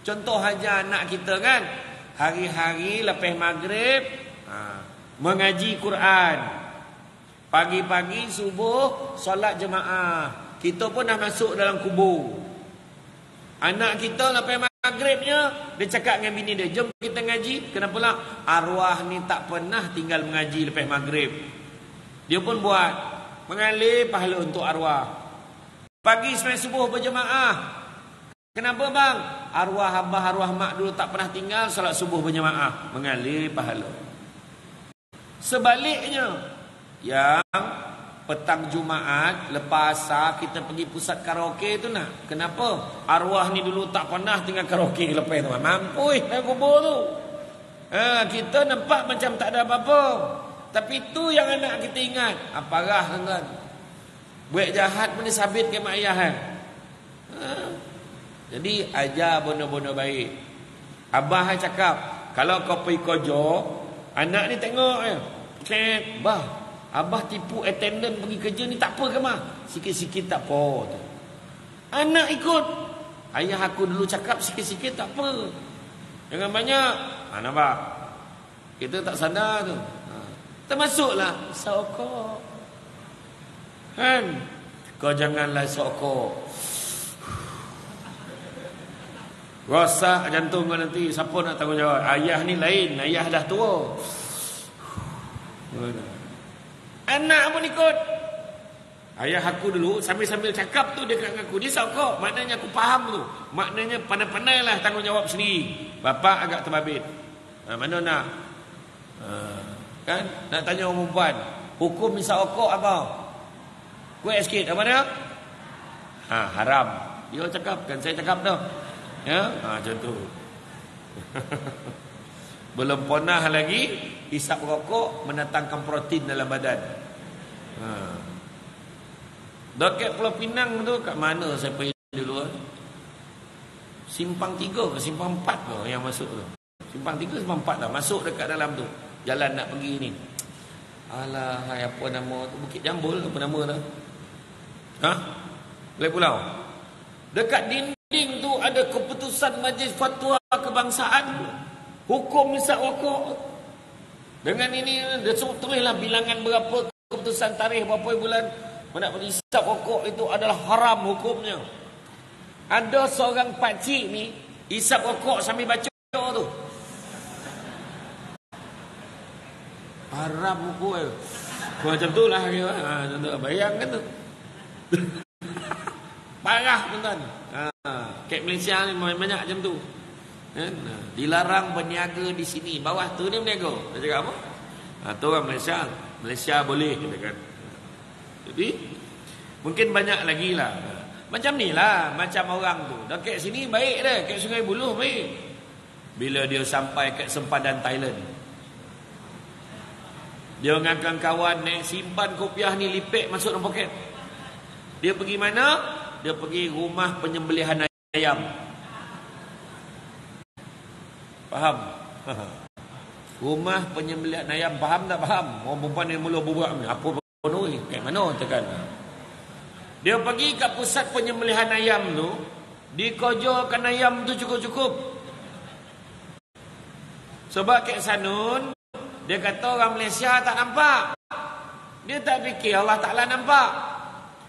Contoh aja anak kita kan, hari-hari lepas maghrib mengaji Quran, pagi-pagi subuh solat jemaah. Kita pun dah masuk dalam kubur. Anak kita lepas maghribnya, dia cakap dengan bini dia, jom kita ngaji. Kenapa lah? Arwah ni tak pernah tinggal mengaji lepas maghrib. Dia pun buat, mengalir pahala untuk arwah. Pagi sembahyang subuh berjemaah. Kenapa bang? Arwah abah, arwah mak dulu tak pernah tinggal solat subuh berjemaah. Mengalir pahala. Sebaliknya, yang petang Jumaat lepas asar kita pergi pusat karaoke tu nak. Kenapa? Arwah ni dulu tak pernah tinggal karaoke lepas tu. Mampus dah kubur tu. Kita nampak macam tak ada apa-apa. Tapi tu yang anak kita ingat. Parah kan. Buat jahat pun disabit ke mak ayah. Jadi ajar benda-benda baik. Abah cakap, kalau kau pergi kerja, anak ni tengok je. Cek, bah, abah tipu attendant pergi kerja ni tak apa ke mah? Sikit-sikit tak apa tu. Anak ikut. Ayah aku dulu cakap sikit-sikit tak apa. Jangan banyak. Nampak? Kita tak sadar tu. Termasuklah sokok. Kan? Kau janganlah sokok. Rosak jantung kau nanti. Siapa nak tanggungjawab? Ayah ni lain. Ayah dah tua. Anak pun ikut. Ayah aku dulu sambil-sambil cakap tu dia kat aku. Dia sokok. Maknanya aku faham tu. Maknanya pandai-pandailah tanggungjawab sendiri. Bapa agak terbabit. Mana nak? Kan? Nak tanya orang perempuan. Hukum misal okok apa? Kuat sikit. Apa dia? Haram. Dia cakap. Kan saya cakap dah. Ya? Macam tu. Belum punah lagi. Hisap rokok mendatangkan protein dalam badan. Dekat Pulau Pinang tu kat mana saya pergi dulu? Simpang 3 ke Simpang 4 ke yang masuk tu? Simpang 3 Simpang 4 dah. Masuk dekat dalam tu. Jalan nak pergi ni. Alah, apa nama tu? Bukit Jambul apa nama tu? Boleh pulau. Dekat dinding tu ada keputusan Majlis Fatwa Kebangsaan. Hukum hisap rokok. Dengan ini dia tulislah bilangan berapa keputusan tarikh berapa bulan nak hisap rokok itu adalah haram hukumnya. Ada seorang pakcik ni hisap rokok sambil baca tu. Haram hukum. Macam tu lah. Bayangkan tu. Parah tuan-tuan. Kat Malaysia ni banyak macam tu. Dilarang berniaga di sini. Bawah tu dia berniaga. Dia cakap apa? Tu orang Malaysia. Malaysia boleh kita kan. Jadi mungkin banyak lagi lah. Macam ni lah. Macam orang tu dekat sini baik dah. Kat Sungai Buloh baik. Bila dia sampai kat sempadan Thailand, dia dengan kawan ni simpan kopiah ni lipek masuk dalam poket. Dia pergi mana? Dia pergi rumah penyembelihan ayam. Faham? Rumah penyembelihan ayam. Faham tak faham? Orang perempuan ni mula bubuak ni. Apa pun ni? Kat mana tekan? Dia pergi ke pusat penyembelihan ayam tu. Dikojokan ayam tu cukup-cukup. Sebab Kek Sanun, dia kata orang Malaysia tak nampak. Dia tak fikir Allah Ta'ala nampak.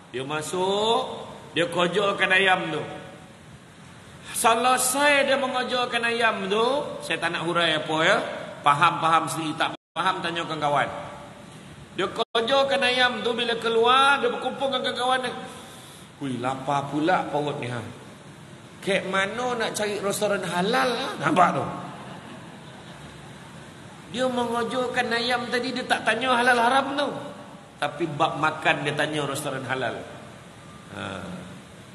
Dia masuk, dia kojokan ayam tu. Selesai dia mengojokan ayam tu, saya tak nak hurai apa ya. Faham-faham sendiri, tak faham tanyakan kawan. Dia kojokan ayam tu, bila keluar dia berkumpulkan kawan dia. Hui, lapar pula perut ni. Kek mana nak cari restoran halal lah? Nampak tu? Dia mengojokan ayam tadi, dia tak tanya halal haram tu. Tapi bab makan dia tanya restoran halal.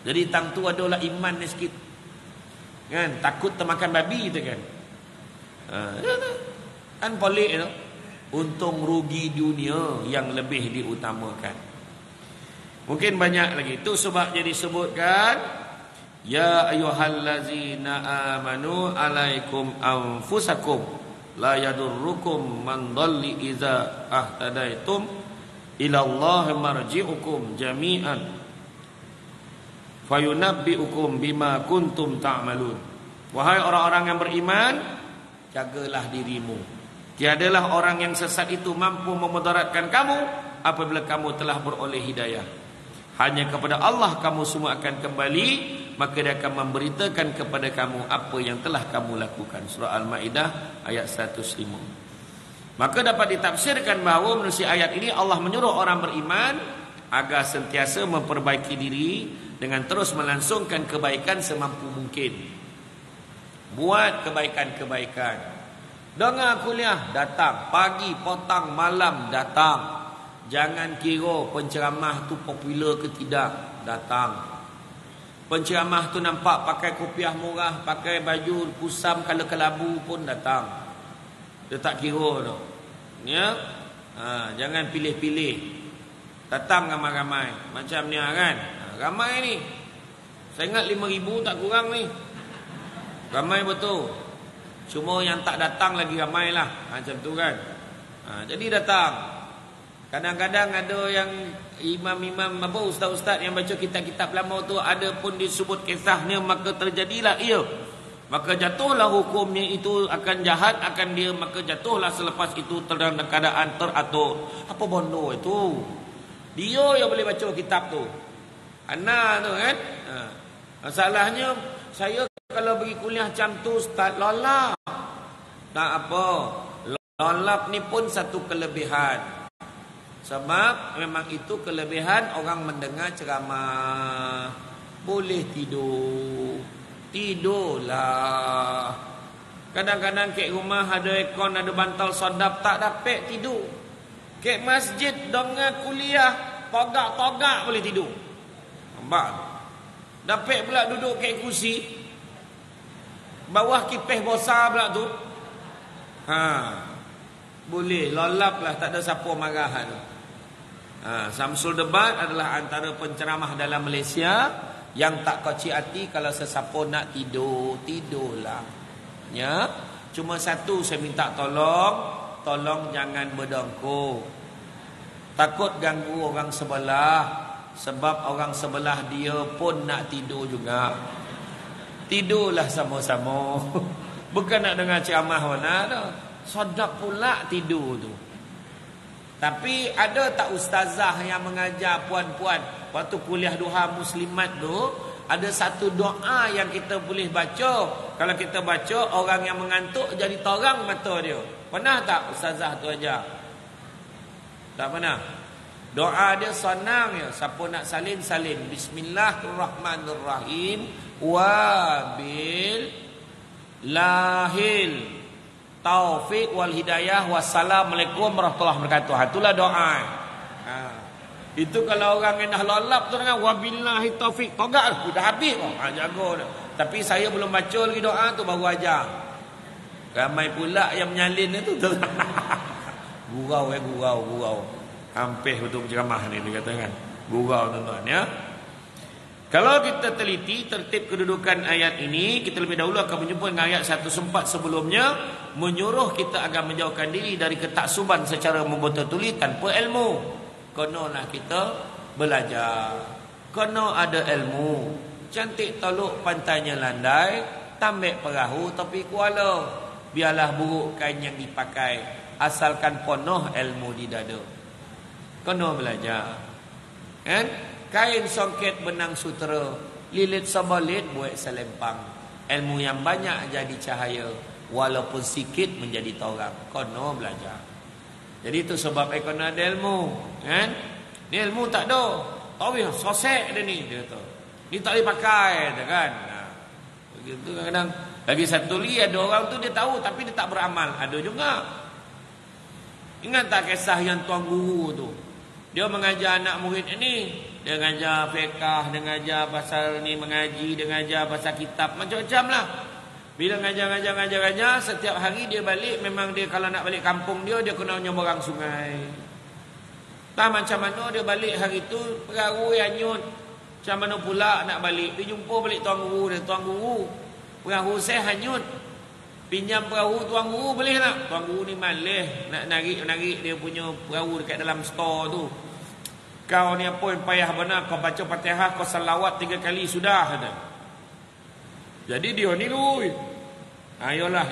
Jadi tang tu adalah iman ni sikit. Kan? Takut termakan babi tu kan. Kan pelik tu. Untung rugi dunia yang lebih diutamakan. Mungkin banyak lagi. Itu sebab jadi sebutkan, ya ayyuhallazina amanu alaikum anfusakum la yadurrukum man dhalli idza ahtadaitum ilallahi marji'ukum jami'an fayunabbi'ukum bima kuntum ta'malun. Wahai orang-orang yang beriman, jagalah dirimu. Tiadalah orang yang sesat itu mampu memudaratkan kamu apabila kamu telah beroleh hidayah. Hanya kepada Allah kamu semua akan kembali, maka dia akan memberitakan kepada kamu apa yang telah kamu lakukan. Surah Al-Ma'idah ayat 105. Maka dapat ditafsirkan bahawa melalui ayat ini Allah menyuruh orang beriman agar sentiasa memperbaiki diri dengan terus melangsungkan kebaikan semampu mungkin. Buat kebaikan-kebaikan. Dengar kuliah, datang. Pagi, petang, malam, datang. Jangan kira penceramah tu popular ke tidak, datang. Penceramah tu nampak pakai kopiah murah, pakai baju kusam kala kelabu pun datang. Dia tak kira tu. Ya? Jangan pilih-pilih. Datang ramai-ramai. Macam ni kan. Ramai ni. Saya ingat 5,000 tak kurang ni. Ramai betul. Cuma yang tak datang lagi ramai lah. Macam tu kan. Jadi datang. Kadang-kadang ada yang imam-imam apa, ustaz-ustaz yang baca kitab-kitab lama tu, ada pun disebut kisahnya, maka terjadilah ia. Maka jatuhlah hukumnya itu akan jahat akan dia, maka jatuhlah selepas itu dalam keadaan teratur. Apa bondo itu? Dia yang boleh baca kitab tu. Ana tu kan. Masalahnya saya kalau pergi kuliah macam tu Ustaz lolap. Tak apa. Lolap ni pun satu kelebihan. Sebab memang itu kelebihan orang mendengar ceramah. Boleh tidur. Tidurlah. Kadang-kadang kek rumah ada aircon, ada bantal sodap, tak dapat tidur. Kek masjid dengar kuliah, togak-togak boleh tidur. Nampak? Dapat pula duduk kek kursi, bawah kipeh besar pula tu. Boleh, lolap lah, tak ada siapa marah tu. Samsul Debat adalah antara penceramah dalam Malaysia yang tak kocik hati kalau sesiapa nak tidur, tidurlah. Ya, cuma satu saya minta tolong jangan berdongkok. Takut ganggu orang sebelah, sebab orang sebelah dia pun nak tidur juga. Tidurlah sama-sama. Bukan nak dengar ceramah mana dah. Sedap pula tidur tu. Tapi ada tak ustazah yang mengajar puan-puan waktu kuliah duha muslimat tu, ada satu doa yang kita boleh baca. Kalau kita baca, orang yang mengantuk jadi terang mata dia. Pernah tak ustazah tu ajar? Tak pernah. Doa dia senang ya. Siapa nak salin, salin. Bismillahirrahmanirrahim. Wabil lahil taufik wal hidayah. Wassalamualaikum warahmatullahi wabarakatuh. Itulah doa. Itu kalau orang yang dah lolap tu dengan wabillahi taufik, togak dah habis. Jaga dah. Tapi saya belum baca lagi doa tu, baru ajar. Ramai pula yang menyalin itu. Gurau. Hampir betul ceramah ni dia kata kan. Gurau tuan-tuan ya. Kalau kita teliti tertib kedudukan ayat ini, kita lebih dahulu akan menjumpa dengan ayat 114 sebelumnya, menyuruh kita agar menjauhkan diri dari ketaksuban secara membaca tulis tanpa ilmu. Kenalah kita belajar. Kena ada ilmu. Cantik teluk pantainya landai, tambik perahu tapi kuala. Biarlah buruk kain yang dipakai, asalkan penuh ilmu di dada. Kena belajar. Kan? Kain songket benang sutera, lilit sebalit buat selempang. Ilmu yang banyak jadi cahaya, walaupun sikit menjadi terang. Kena belajar. Jadi itu sebab kena ada ilmu. Kan? Ni ilmu tak ada. Tawih sosek dia ni, dia kata. Ni tak boleh pakai, dia kan. Begitu kadang-kadang. Lagi satu lagi ada orang tu dia tahu tapi dia tak beramal. Ada juga. Ingat tak kisah yang tuan guru tu? Dia mengajar anak murid ini. Dia mengajar fiqah, dia mengajar pasal ni mengaji, dia mengajar pasal kitab, macam-macam lah. Bila ngajar, setiap hari dia balik, memang dia kalau nak balik kampung dia kena nyeberang sungai. Tak macam mana dia balik hari tu, perahu yang hanyut. Macam mana pula nak balik? Dia jumpa balik tuan guru dia. Tuan guru, perahu saya hanyut. Pinjam perahu tuan guru boleh tak? Tuan guru ni malih nak narik dia punya perahu dekat dalam store tu. Kau ni apa yang payah benar, kau baca Fatihah, kau salawat 3 kali sudah. Kata. Jadi dia ni lui. Ayolah.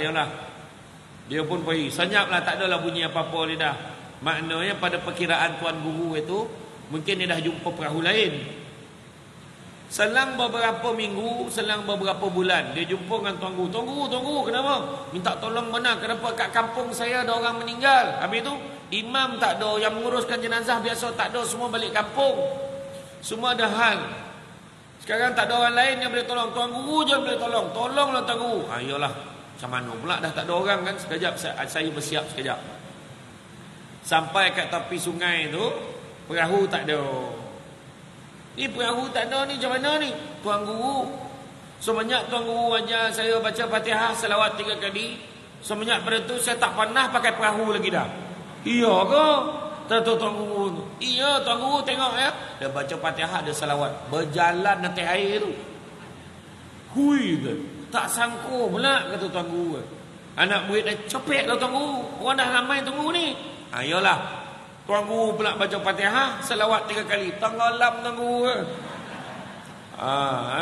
Dia pun pergi. Senyaplah, tak adalah bunyi apa-apa dia dah. Maknanya pada perkiraan tuan guru itu, mungkin dia dah jumpa perahu lain. Selang beberapa minggu, selang beberapa bulan, dia jumpa dengan tuan guru. Tuan guru, kenapa? Minta tolong benar, kenapa kat kampung saya ada orang meninggal. Habis tu, imam tak ada, yang menguruskan jenazah biasa tak ada, semua balik kampung. Semua ada hal. Sekarang tak ada orang lain yang boleh tolong. Tuan guru je boleh tolong. Tolonglah tuan guru. Ayolah. Macam mana pula dah tak ada orang kan. Sekejap saya bersiap sekejap. Sampai kat tepi sungai tu, perahu tak ada. Ni perahu tak ada ni, macam mana ni? Tuan guru. Semenjak tuan guru ajar saya baca Fatihah selawat 3 kali. Semenjak pada tu saya tak pernah pakai perahu lagi dah. Iya ke? Tuan guru tu. Iya tuan guru tengok ya. Dia baca Fatihah, dia salawat. Berjalan nanti air tu. Hui ke? Tak sangka pula kata tuan guru. Anak murid dah cepet lah tuan guru. Orang dah ramai tuan guru ni. Ayolah. Tuan guru pula baca Fatihah, salawat 3 kali. Tenggelam tuan guru.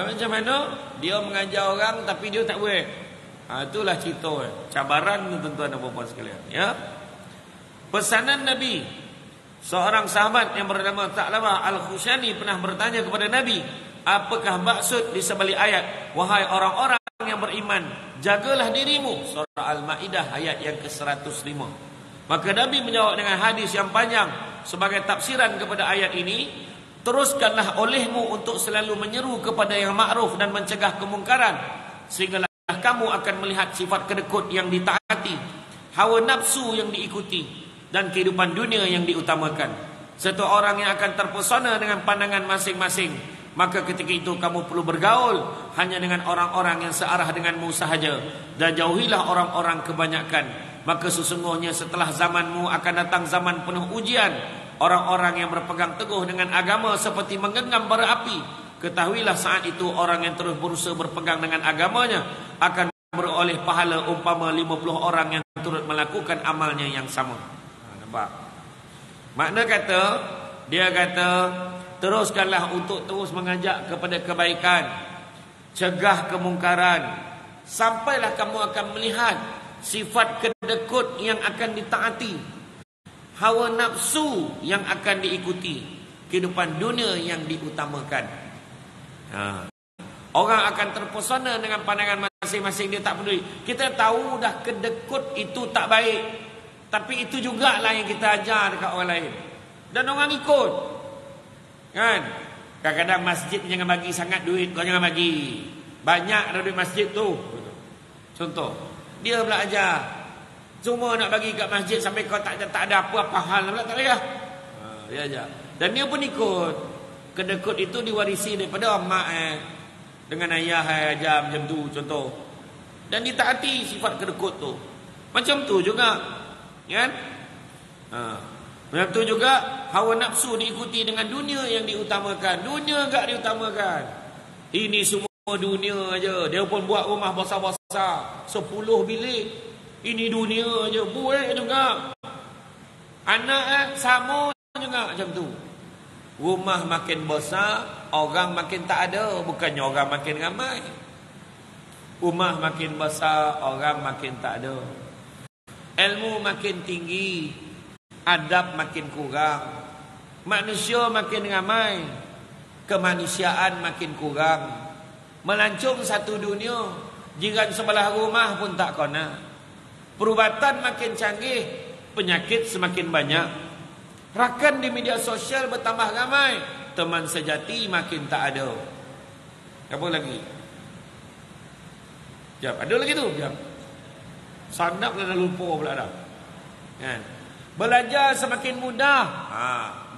Macam mana? Dia mengajar orang tapi dia tak boleh. Itulah cerita cabaran tuan-tuan dan puan-puan sekalian, ya. Pesanan Nabi, seorang sahabat yang bernama Tha'labah Al-Khushani pernah bertanya kepada Nabi, apakah maksud di sebalik ayat wahai orang-orang yang beriman, jagalah dirimu, surah Al-Maidah ayat yang ke-105. Maka Nabi menjawab dengan hadis yang panjang sebagai tafsiran kepada ayat ini, teruskanlah olehmu untuk selalu menyeru kepada yang ma'ruf dan mencegah kemungkaran, sehinggalah kamu akan melihat sifat kedekut yang ditaati, hawa nafsu yang diikuti, dan kehidupan dunia yang diutamakan. Satu orang yang akan terpesona dengan pandangan masing-masing, maka ketika itu kamu perlu bergaul hanya dengan orang-orang yang searah denganmu sahaja, dan jauhilah orang-orang kebanyakan. Maka sesungguhnya setelah zamanmu akan datang zaman penuh ujian. Orang-orang yang berpegang teguh dengan agama seperti menggenggam bara api. Ketahuilah saat itu orang yang terus berusaha berpegang dengan agamanya akan beroleh pahala umpama 50 orang yang turut melakukan amalnya yang sama. Nampak? Makna kata, dia kata, teruskanlah untuk terus mengajak kepada kebaikan, cegah kemungkaran, sampailah kamu akan melihat sifat kedekut yang akan ditaati, hawa nafsu yang akan diikuti, kehidupan dunia yang diutamakan. Orang akan terpesona dengan pandangan masing-masing, dia tak peduli. Kita tahu dah kedekut itu tak baik, tapi itu jugalah yang kita ajar dekat orang lain, dan orang ikut. Kan? Kadang-kadang masjid jangan bagi sangat duit, kau jangan bagi banyak dah duit masjid tu. Contoh, dia pula ajar, cuma nak bagi kat masjid sampai kau tak ada apa-apa hal pula, tak payah. Dia ajar, dan dia pun ikut. Kedekut itu diwarisi daripada mak dengan ayah ajar macam tu, contoh. Dan ditaati sifat kedekut tu. Macam tu juga, kan? Macam tu juga hawa nafsu diikuti dengan dunia yang diutamakan. Dunia enggak diutamakan. Ini semua dunia aja. Dia pun buat rumah besar-besar 10 bilik. Ini dunia aja. Buat juga. Anak sama juga macam tu. Rumah makin besar, orang makin tak ada, bukannya orang makin ramai. Rumah makin besar, orang makin tak ada. Ilmu makin tinggi, adab makin kurang. Manusia makin ramai, kemanusiaan makin kurang. Melancong satu dunia, jiran sebelah rumah pun tak kena. Perubatan makin canggih, penyakit semakin banyak. Rakan di media sosial bertambah ramai, teman sejati makin tak ada. Apa lagi? Jap, ada lagi tu, jap. Sandap dah lupa pula dah. Kan? Belajar semakin mudah.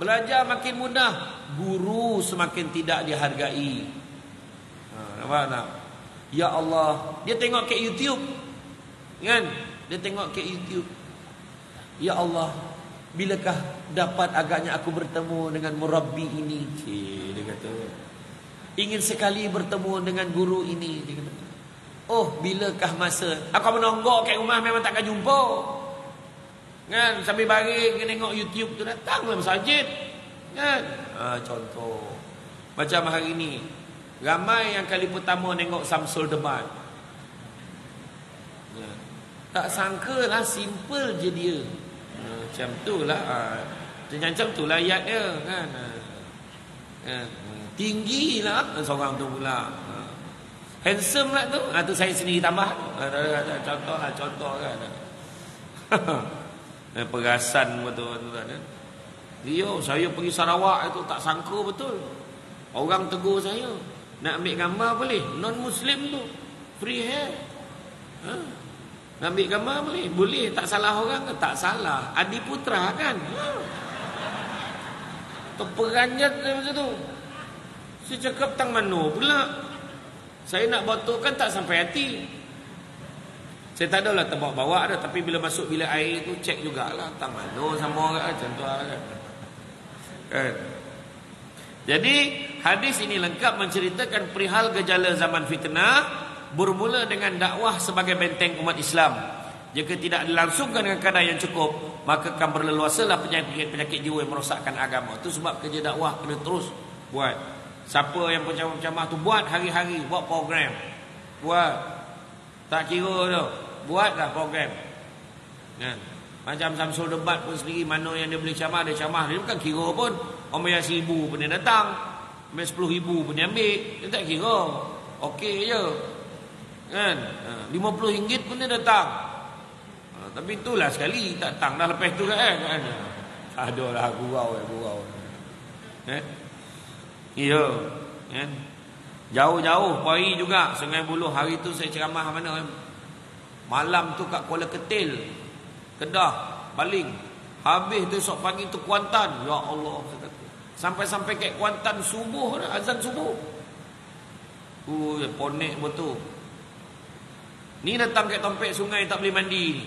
Belajar makin mudah, guru semakin tidak dihargai. Nampak tak? Ya Allah, dia tengok ke YouTube. Kan? Dia tengok ke YouTube. Ya Allah, bilakah dapat agaknya aku bertemu dengan murabbi ini? Dia kata, ingin sekali bertemu dengan guru ini. Dia kata, oh, bilakah masa aku menonggok kat rumah memang takkan jumpa. Kan? Sambil baring tengok YouTube tu, datanglah masjid. Kan? Contoh. Macam hari ni, ramai yang kali pertama tengok Samsul debat. Tak sangka lah, simple je dia. Macam tu lah. Macam tu lah ayat dia, kan? Tinggi lah seorang tu pula. Handsome lah tu. Tu saya sendiri tambah. Contoh kan. Perasan betul kan. Dia, saya pergi Sarawak itu tak sangka betul. Orang tegur saya, nak ambil gambar boleh? Non-Muslim tu free hair. Nak ambil gambar boleh? Boleh. Tak salah orang ke? Tak salah. Adi Putra kan? Terperanjat macam tu. Saya cakap tang mana pula? Saya nak botolkan tak sampai hati. Saya tak adalah terbawa-bawa dah, tapi bila masuk bilik air tu cek jugalah tang mana sama orang macam tu kan. Jadi hadis ini lengkap menceritakan perihal gejala zaman fitnah, bermula dengan dakwah sebagai benteng umat Islam. Jika tidak dilangsungkan dengan kadar yang cukup, maka akan berleluasalah penyakit-penyakit jiwa yang merosakkan agama. Itu sebab kerja dakwah kena terus buat. Siapa yang pencamah-pencamah tu buat hari-hari, buat program. Buat. Tak kira tu. Buatlah program. Kan? Macam Samsul Debat pun sendiri, mana yang dia boleh camah, dia camah. Dia bukan kira pun. Orang bayar 1,000 pun dia datang. Bayar 10,000 pun dia ambil. Dia tak kira. Okey je. Kan? RM50 pun dia datang. Tapi itulah sekali. Tak datang dah lepas tu kan. Adalah gurau. Ya. Kan? Jauh-jauh pagi juga Sungai Buloh. Hari tu saya ceramah mana? Malam tu kat Kuala Ketil, Kedah, Baling. Habis tu esok pagi tu Kuantan. Ya Allah, sampai-sampai kat Kuantan subuh dah, azan subuh. Ponek betul. Ni datang kat tempat sungai tak boleh mandi ni.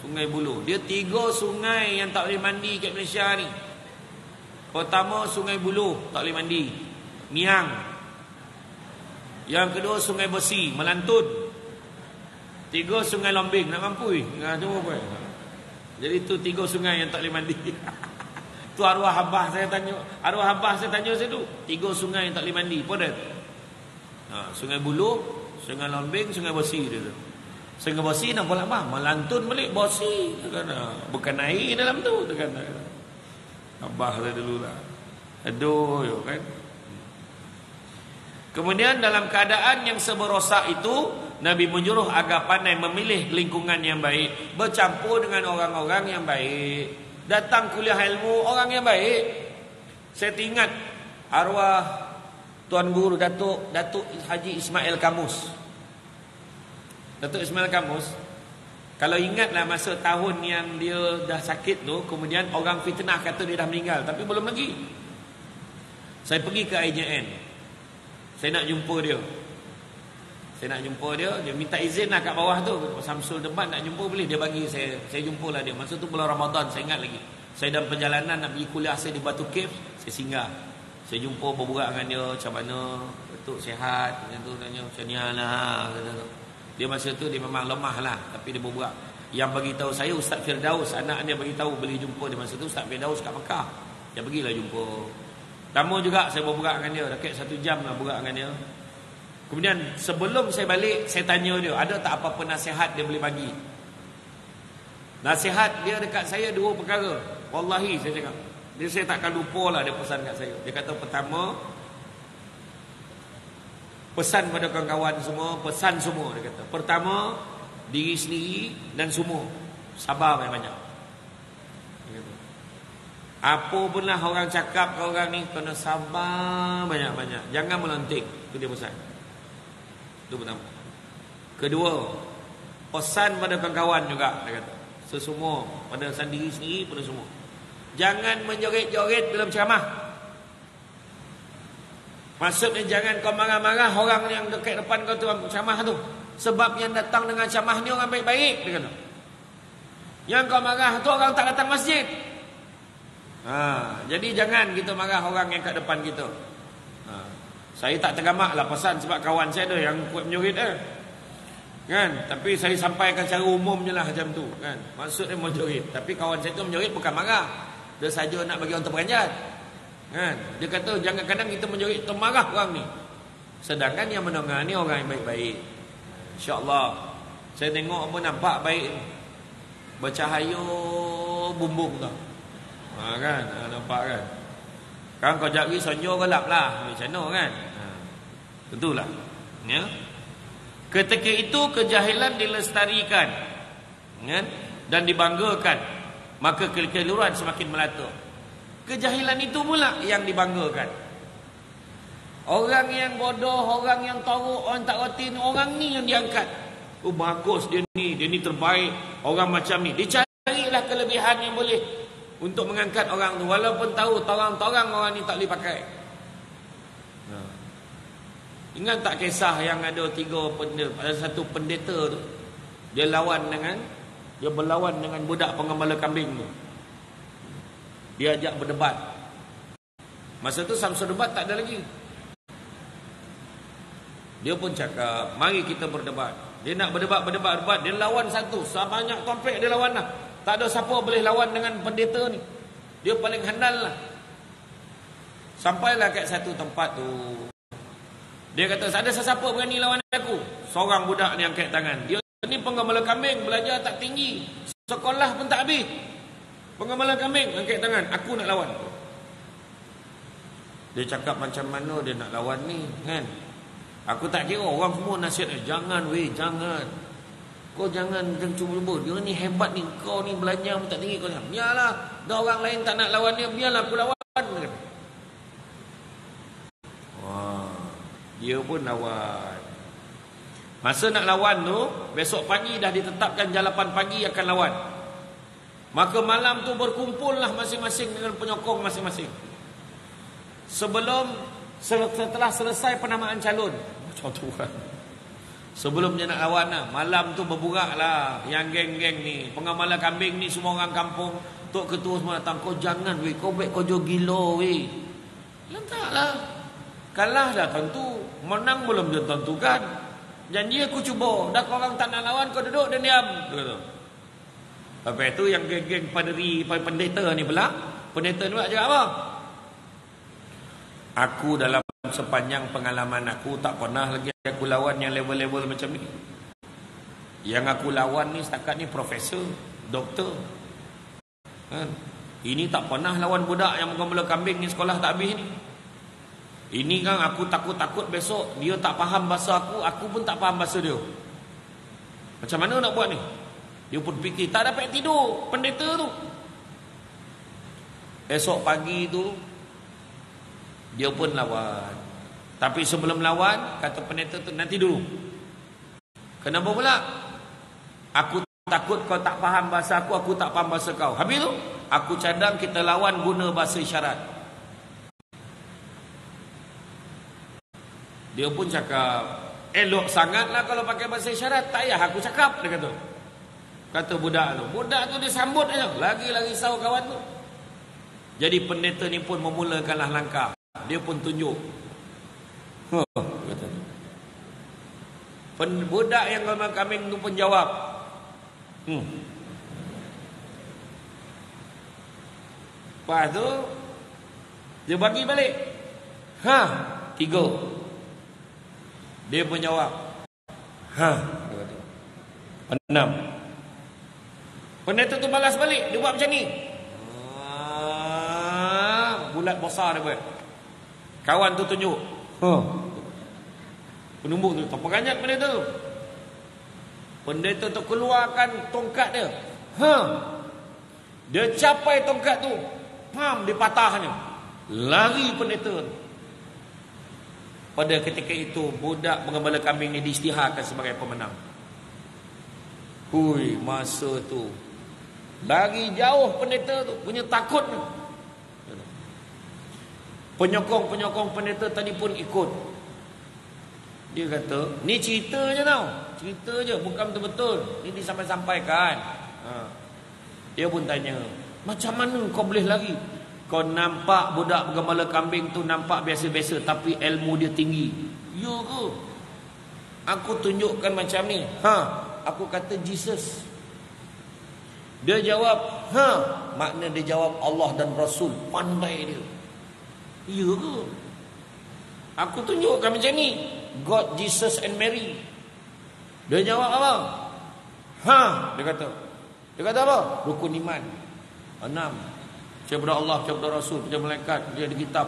Sungai Buloh. Dia 3 sungai yang tak boleh mandi kat Malaysia ni. Pertama Sungai Buloh tak boleh mandi, Niang. Yang kedua Sungai Besi, Melantun. 3 Sungai Lombing, nak mampu tunggu apa. Jadi tu 3 sungai yang tak boleh mandi. Tu arwah abah saya tanya. Arwah abah saya tanya saya tu. 3 sungai yang tak boleh mandi. Apa dia? Sungai Buloh, Sungai Lombing, Sungai Besi dia tu. Sungai Besi nak boleh apa? Melantun balik Besi. Bukan air dalam tu. Abah saya dulu lah. Aduh kan. Kemudian dalam keadaan yang seberosak itu, Nabi menyuruh agar pandai memilih lingkungan yang baik, bercampur dengan orang-orang yang baik, datang kuliah ilmu orang yang baik. Saya ingat arwah Tuan Guru Datuk Haji Ismail Kamus. Datuk Ismail Kamus, kalau ingatlah masa tahun yang dia dah sakit tu, kemudian orang fitnah kata dia dah meninggal, tapi belum lagi. Saya pergi ke IJN. Saya nak jumpa dia. Dia minta izin lah kat bawah tu. Samsul Debat nak jumpa boleh. Dia bagi saya jumpalah dia. Masa tu bulan Ramadan, saya ingat lagi. Saya dalam perjalanan nak pergi kuliah saya di Batu Cave. Saya singgah. Saya jumpa berbual dengan dia. Macam mana Datuk sihat. Macam tu tanya. Macam ni lah. Dia masa tu dia memang lemah lah. Tapi dia berbual. Yang bagi tahu saya Ustaz Firdaus, anak dia bagi tahu boleh jumpa dia masa tu. Ustaz Firdaus kat Mekah. Dia pergilah jumpa. Lama juga saya berbual dengan dia. Dekat 1 jam lah berbual dengan dia. Kemudian sebelum saya balik, saya tanya dia, ada tak apa-apa nasihat dia boleh bagi? Nasihat dia dekat saya 2 perkara. Wallahi saya cakap. Saya takkan lupa lah dia pesan kat saya. Dia kata pertama, pesan pada kawan-kawan semua, pesan semua dia kata. Pertama, diri sendiri dan semua. Sabar banyak-banyak. Apa pun lah orang cakap ke orang ni, kena sabar banyak-banyak. Jangan melenting. Itu dia pesan. Itu pertama. Kedua, pesan pada kawan-kawan juga dia kata. Sesemua, pada diri sendiri, pada semua. Jangan menjoget-joget dalam ceramah. Maksudnya jangan kau marah-marah orang yang dekat depan kau tu ceramah tu. Sebab yang datang dengan ceramah ni orang baik-baik dia kata. Yang kau marah tu orang tak datang masjid. Jadi jangan kita marah orang yang kat depan kita. Saya tak tergamak lah pesan sebab kawan saya tu yang kuat menjoget kan. Tapi saya sampaikan secara umum je lah macam tu kan. Maksudnya menjoget. Tapi kawan saya tu menjoget bukan marah. Dia saja nak bagi orang terperanjat kan. Dia kata jangan kadang kita menjoget termarah orang ni. Sedangkan yang mendengar ni orang yang baik-baik. InsyaAllah. Saya tengok apa nampak baik. Bercahaya bumbung tu. Kan nampak kan. Kan kau jari sonjo gelap lah macam mana kan. Tentulah ya. Ketika itu kejahilan dilestarikan kan? Dan dibanggakan, maka kekeliruan semakin melata. Kejahilan itu pula yang dibanggakan. Orang yang bodoh, orang yang teruk, orang tak reti, orang ni yang diangkat. Oh bagus dia ni terbaik. Orang macam ni dicarilah kelebihan yang boleh untuk mengangkat orang tu, walaupun tahu torang-torang orang ni tak boleh pakai. Ingat tak kisah yang ada 3 pendeta, ada satu pendeta tu, dia berlawan dengan budak pengembala kambing tu. Dia ajak berdebat. Masa tu Samsul Debat tak ada lagi. Dia pun cakap, mari kita berdebat. Dia nak berdebat. Dia lawan satu, sebanyak topik dia lawan lah. Tak ada siapa boleh lawan dengan pendeta ni. Dia paling handal lah. Sampailah kat satu tempat tu. Dia kata, ada sesiapa berani lawan aku? Seorang budak ni angkat tangan. Dia ni penggembala kambing, belajar tak tinggi, sekolah pun tak habis. Penggembala kambing, angkat tangan, aku nak lawan. Dia cakap macam mana dia nak lawan ni, kan? Aku tak kira, orang semua nasihat, jangan weh, jangan. Kau jangan cuba-cuba, dia ni hebat ni, kau ni belajar pun tak tinggi. Kau jangan, biarlah, dah orang lain tak nak lawan dia, biarlah aku lawan. Wah, dia pun lawan. Masa nak lawan tu, besok pagi dah ditetapkan jam 8 pagi akan lawan. Maka malam tu berkumpullah masing-masing dengan penyokong masing-masing. Setelah selesai penamaan calon, macam tu kan. Sebelum dia nak lawan lah, malam tu berburak lah yang geng-geng ni, pengamala kambing ni, semua orang kampung, tok ketua semua datang. Kau jangan weh, kau baik kau jo gila weh. Lentaklah. Kalah dah tentu, menang belum ditentukan. Janji aku cuba, dah kau orang tak nak lawan, kau duduk dan diam. Lepas tu yang geng-geng paderi, pendeta ni pula, pendeta ni buat cakap apa? Aku dalam sepanjang pengalaman aku tak pernah lagi aku lawan yang level-level macam ni. Yang aku lawan ni setakat ni profesor, doktor. Kan? Ini tak pernah lawan budak yang menggembala kambing ni sekolah tak habis ni. Ini kan aku takut-takut besok dia tak faham bahasa aku pun tak faham bahasa dia. Macam mana nak buat ni? Dia pun fikir, tak dapat tidur pendeta tu. Esok pagi tu dia pun lawan. Tapi sebelum lawan, kata pendeta tu, nanti dulu. Kenapa pula? Aku takut kau tak faham bahasa aku tak faham bahasa kau. Habis tu, aku cadang kita lawan guna bahasa isyarat. Dia pun cakap, elok sangatlah kalau pakai bahasa isyarat. Tak payah aku cakap, dia kata. Kata budak tu. Budak tu dia sambut aja. Lagi-lagi risau kawan tu. Jadi pendeta ni pun memulakanlah langkah. Dia pun tunjuk. Kata. Budak yang gembala kambing tu pun jawab. Lepas tu dia bagi balik. 3. Dia pun jawab. 6. Pendeta tu balas balik. Dia buat macam ni. Bulat besar dia buat. Kawan tu tunjuk. Penumbuk tu terperanjat pendeta tu. Pendeta tu keluarkan tongkat dia. Dia capai tongkat tu. Dia patahnya. Lari pendeta tu. Pada ketika itu budak penggembala kambing ni diisytiharkan sebagai pemenang. Hui, masa tu lari jauh pendeta tu, punya takut. Penyokong-penyokong pendeta tadi pun ikut. Dia kata, ni cerita je tau. Cerita je, bukan betul-betul. Ni disampai-sampaikan. Dia pun tanya, macam mana kau boleh lari? Kau nampak budak penggembala kambing tu nampak biasa-biasa, tapi ilmu dia tinggi. Ya ke? Aku tunjukkan macam ni. Aku kata Jesus. Dia jawab, makna dia jawab Allah dan Rasul. Pandai dia. Ya ke? Aku tunjukkan macam ni. God, Jesus and Mary. Dia jawab apa? Dia kata apa? Rukun iman 6. Percaya pada Allah, percaya pada Rasul, percaya malaikat, percaya di kitab.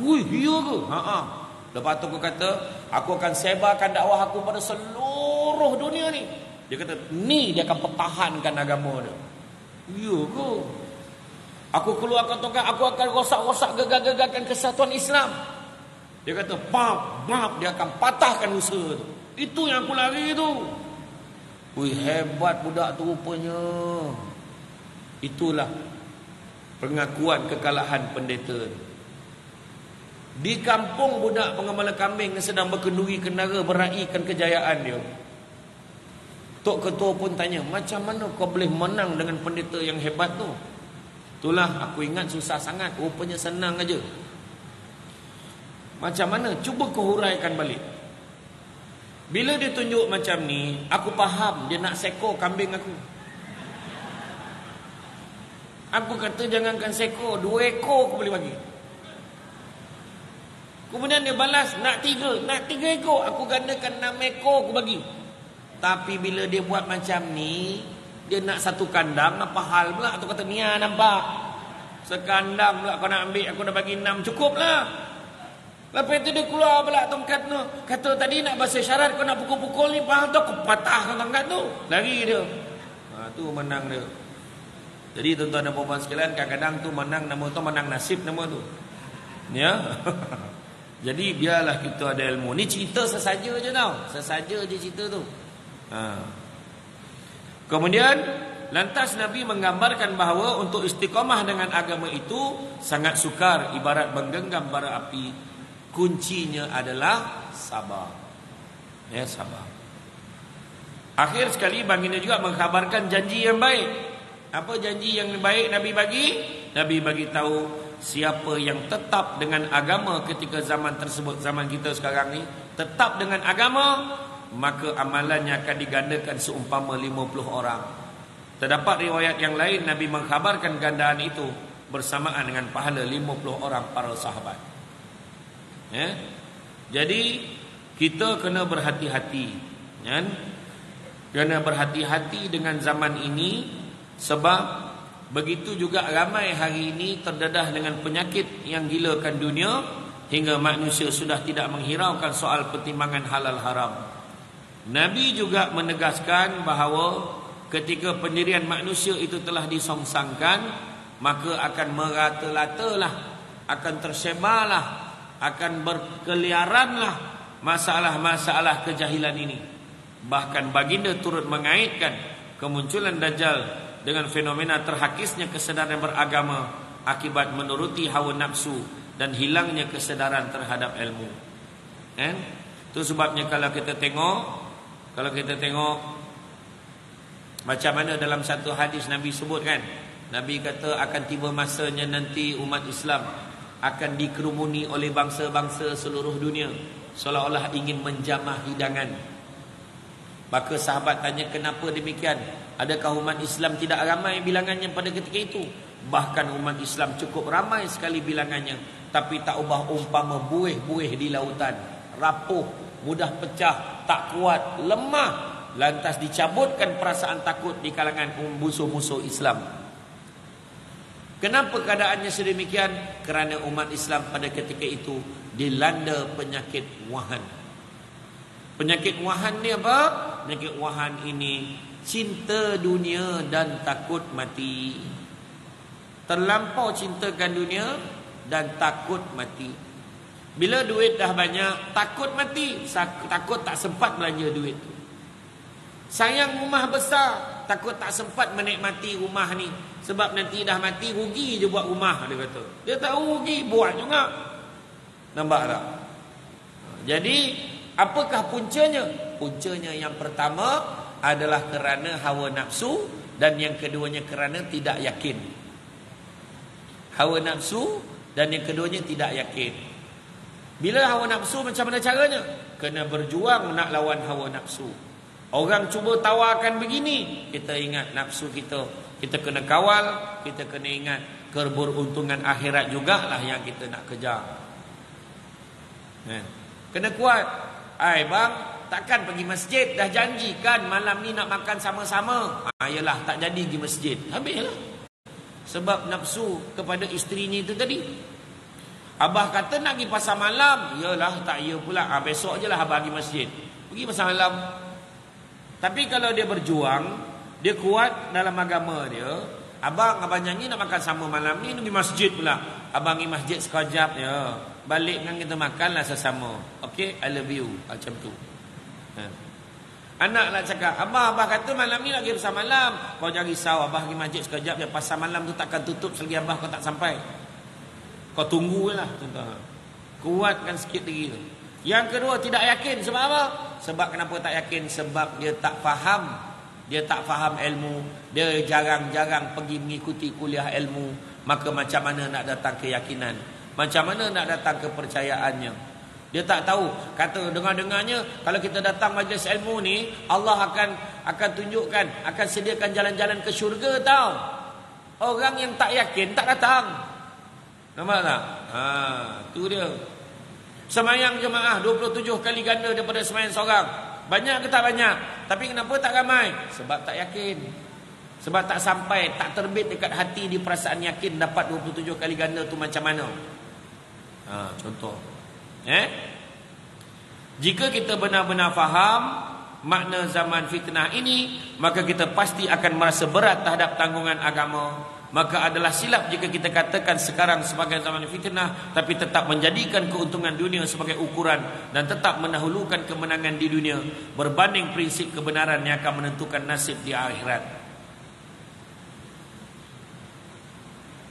Hui, iya ke? Lepas tu aku kata, aku akan sebarkan dakwah aku pada seluruh dunia ni. Dia kata, ni dia akan pertahankan agama dia. Iya ke? Aku keluarkan tongkat, aku akan rosak-rosak, gegar-gegarkan kesatuan Islam. Dia kata, dia akan patahkan usaha tu. Itu yang aku lari tu. Ui, hebat budak tu rupanya. Itulah pengakuan kekalahan pendeta. Di kampung budak penggembala kambing sedang berkenduri kendara meraihkan kejayaan dia. Tok ketua pun tanya, macam mana kau boleh menang dengan pendeta yang hebat tu? Itulah aku ingat susah sangat, rupanya senang aja. Macam mana? Cuba kau huraikan balik. Bila dia tunjuk macam ni, aku faham dia nak seko kambing aku. Aku kata jangankan seko, 2 ekor aku boleh bagi. Kemudian dia balas, nak 3 ekor, aku gandakan 6 ekor aku bagi. Tapi bila dia buat macam ni, dia nak 1 kandang, apa hal pula? Tu kata, Nia nampak, sekandang pula kau nak ambil, aku dah bagi 6, cukup lah. Lepas tu dia keluar pula tongkat tu, kata tadi nak bahasa syarat, kau nak pukul-pukul ni, faham tu, aku patahkan tongkat tu. Lari dia. Tu menang dia. Jadi tuan-tuan dan puan-puan sekalian, kadang-kadang tu menang, nama tu menang nasib nama tu. Ya. Jadi biarlah kita ada ilmu. Ni cerita sesaja je tau. Sesaja je cerita tu. Kemudian lantas Nabi menggambarkan bahawa untuk istiqamah dengan agama itu sangat sukar, ibarat menggenggam bara api. Kuncinya adalah sabar. Ya, sabar. Akhir sekali baginda juga mengkhabarkan janji yang baik. Apa janji yang baik Nabi bagi? Nabi bagi tahu, siapa yang tetap dengan agama ketika zaman tersebut, zaman kita sekarang ni, tetap dengan agama, maka amalannya akan digandakan seumpama 50 orang. Terdapat riwayat yang lain Nabi mengkhabarkan gandaan itu bersamaan dengan pahala 50 orang para sahabat. Ya? Jadi kita kena berhati-hati, kan? Kena berhati-hati dengan zaman ini, sebab begitu juga ramai hari ini terdedah dengan penyakit yang gilakan dunia, hingga manusia sudah tidak menghiraukan soal pertimbangan halal haram. Nabi juga menegaskan bahawa ketika pendirian manusia itu telah disongsangkan, maka akan merata-latalah, akan tersebarlah, akan berkeliaranlah masalah-masalah kejahilan ini. Bahkan baginda turut mengaitkan kemunculan Dajjal dengan fenomena terhakisnya kesedaran beragama akibat menuruti hawa nafsu dan hilangnya kesedaran terhadap ilmu. Kan? Itu sebabnya kalau kita tengok macam mana dalam satu hadis Nabi sebutkan, Nabi kata akan tiba masanya nanti umat Islam akan dikerumuni oleh bangsa-bangsa seluruh dunia, seolah-olah ingin menjamah hidangan. Maka sahabat tanya, kenapa demikian? Adakah umat Islam tidak ramai bilangannya pada ketika itu? Bahkan umat Islam cukup ramai sekali bilangannya, tapi tak ubah umpama buih-buih di lautan, rapuh, mudah pecah, tak kuat, lemah. Lantas dicabutkan perasaan takut di kalangan musuh-musuh Islam. Kenapa keadaannya sedemikian? Kerana umat Islam pada ketika itu dilanda penyakit wahan. Penyakit wahan ni apa? Penyakit wahan ini cinta dunia dan takut mati. Terlampau cintakan dunia dan takut mati. Bila duit dah banyak, takut mati, takut tak sempat belanja duit. Sayang rumah besar, takut tak sempat menikmati rumah ni, sebab nanti dah mati rugi je buat rumah, dia kata. Dia tahu rugi, buat juga. Nampak tak? Jadi apakah puncanya? Puncanya yang pertama adalah kerana hawa nafsu, dan yang keduanya kerana tidak yakin. Hawa nafsu dan yang keduanya tidak yakin. Bila hawa nafsu, macam mana caranya? Kena berjuang nak lawan hawa nafsu. Orang cuba tawarkan begini, kita ingat nafsu kita. Kita kena kawal, kita kena ingat keberuntungan akhirat jugalah yang kita nak kejar. Kena kuat. Bang, takkan pergi masjid, dah janjikan malam ni nak makan sama-sama. Yalah, tak jadi pergi masjid, habislah. Sebab nafsu kepada isterinya itu tadi. Abah kata nak pergi pasar malam, yalah tak ya pula, besok je lah abah pergi masjid. Pergi pasar malam. Tapi kalau dia berjuang, dia kuat dalam agama dia, abang nyanyi nak makan sama malam ni, pergi masjid pula. Abang pergi masjid sekejap, ya, balik dengan kita makanlah sesama. Okay, I love you, macam tu. Anak nak cakap, abah kata malam ni nak pergi pasar malam. Kau jangan risau, abah pergi masjid sekejap je, pasar malam tu takkan tutup selagi abah kau tak sampai. Kau tunggulah, tuan-tuan. Kuatkan sikit lagi tu. Yang kedua, tidak yakin. Sebab apa? Sebab kenapa tak yakin? Sebab dia tak faham. Dia tak faham ilmu. Dia jarang-jarang pergi mengikuti kuliah ilmu. Maka macam mana nak datang keyakinan? Macam mana nak datang kepercayaannya? Dia tak tahu. Kata dengar-dengarnya, kalau kita datang majlis ilmu ni, Allah akan tunjukkan, akan sediakan jalan-jalan ke syurga tau. Orang yang tak yakin tak datang. Nampak tak? Tu dia. Semayang jemaah 27 kali ganda daripada semayang seorang. Banyak ke tak banyak? Tapi kenapa tak ramai? Sebab tak yakin. Sebab tak sampai, tak terbit dekat hati di perasaan yakin dapat 27 kali ganda tu macam mana. Contoh. Jika kita benar-benar faham makna zaman fitnah ini, maka kita pasti akan merasa berat terhadap tanggungan agama. Maka adalah silap jika kita katakan sekarang sebagai zaman fitnah, tapi tetap menjadikan keuntungan dunia sebagai ukuran dan tetap mendahulukan kemenangan di dunia berbanding prinsip kebenaran yang akan menentukan nasib di akhirat.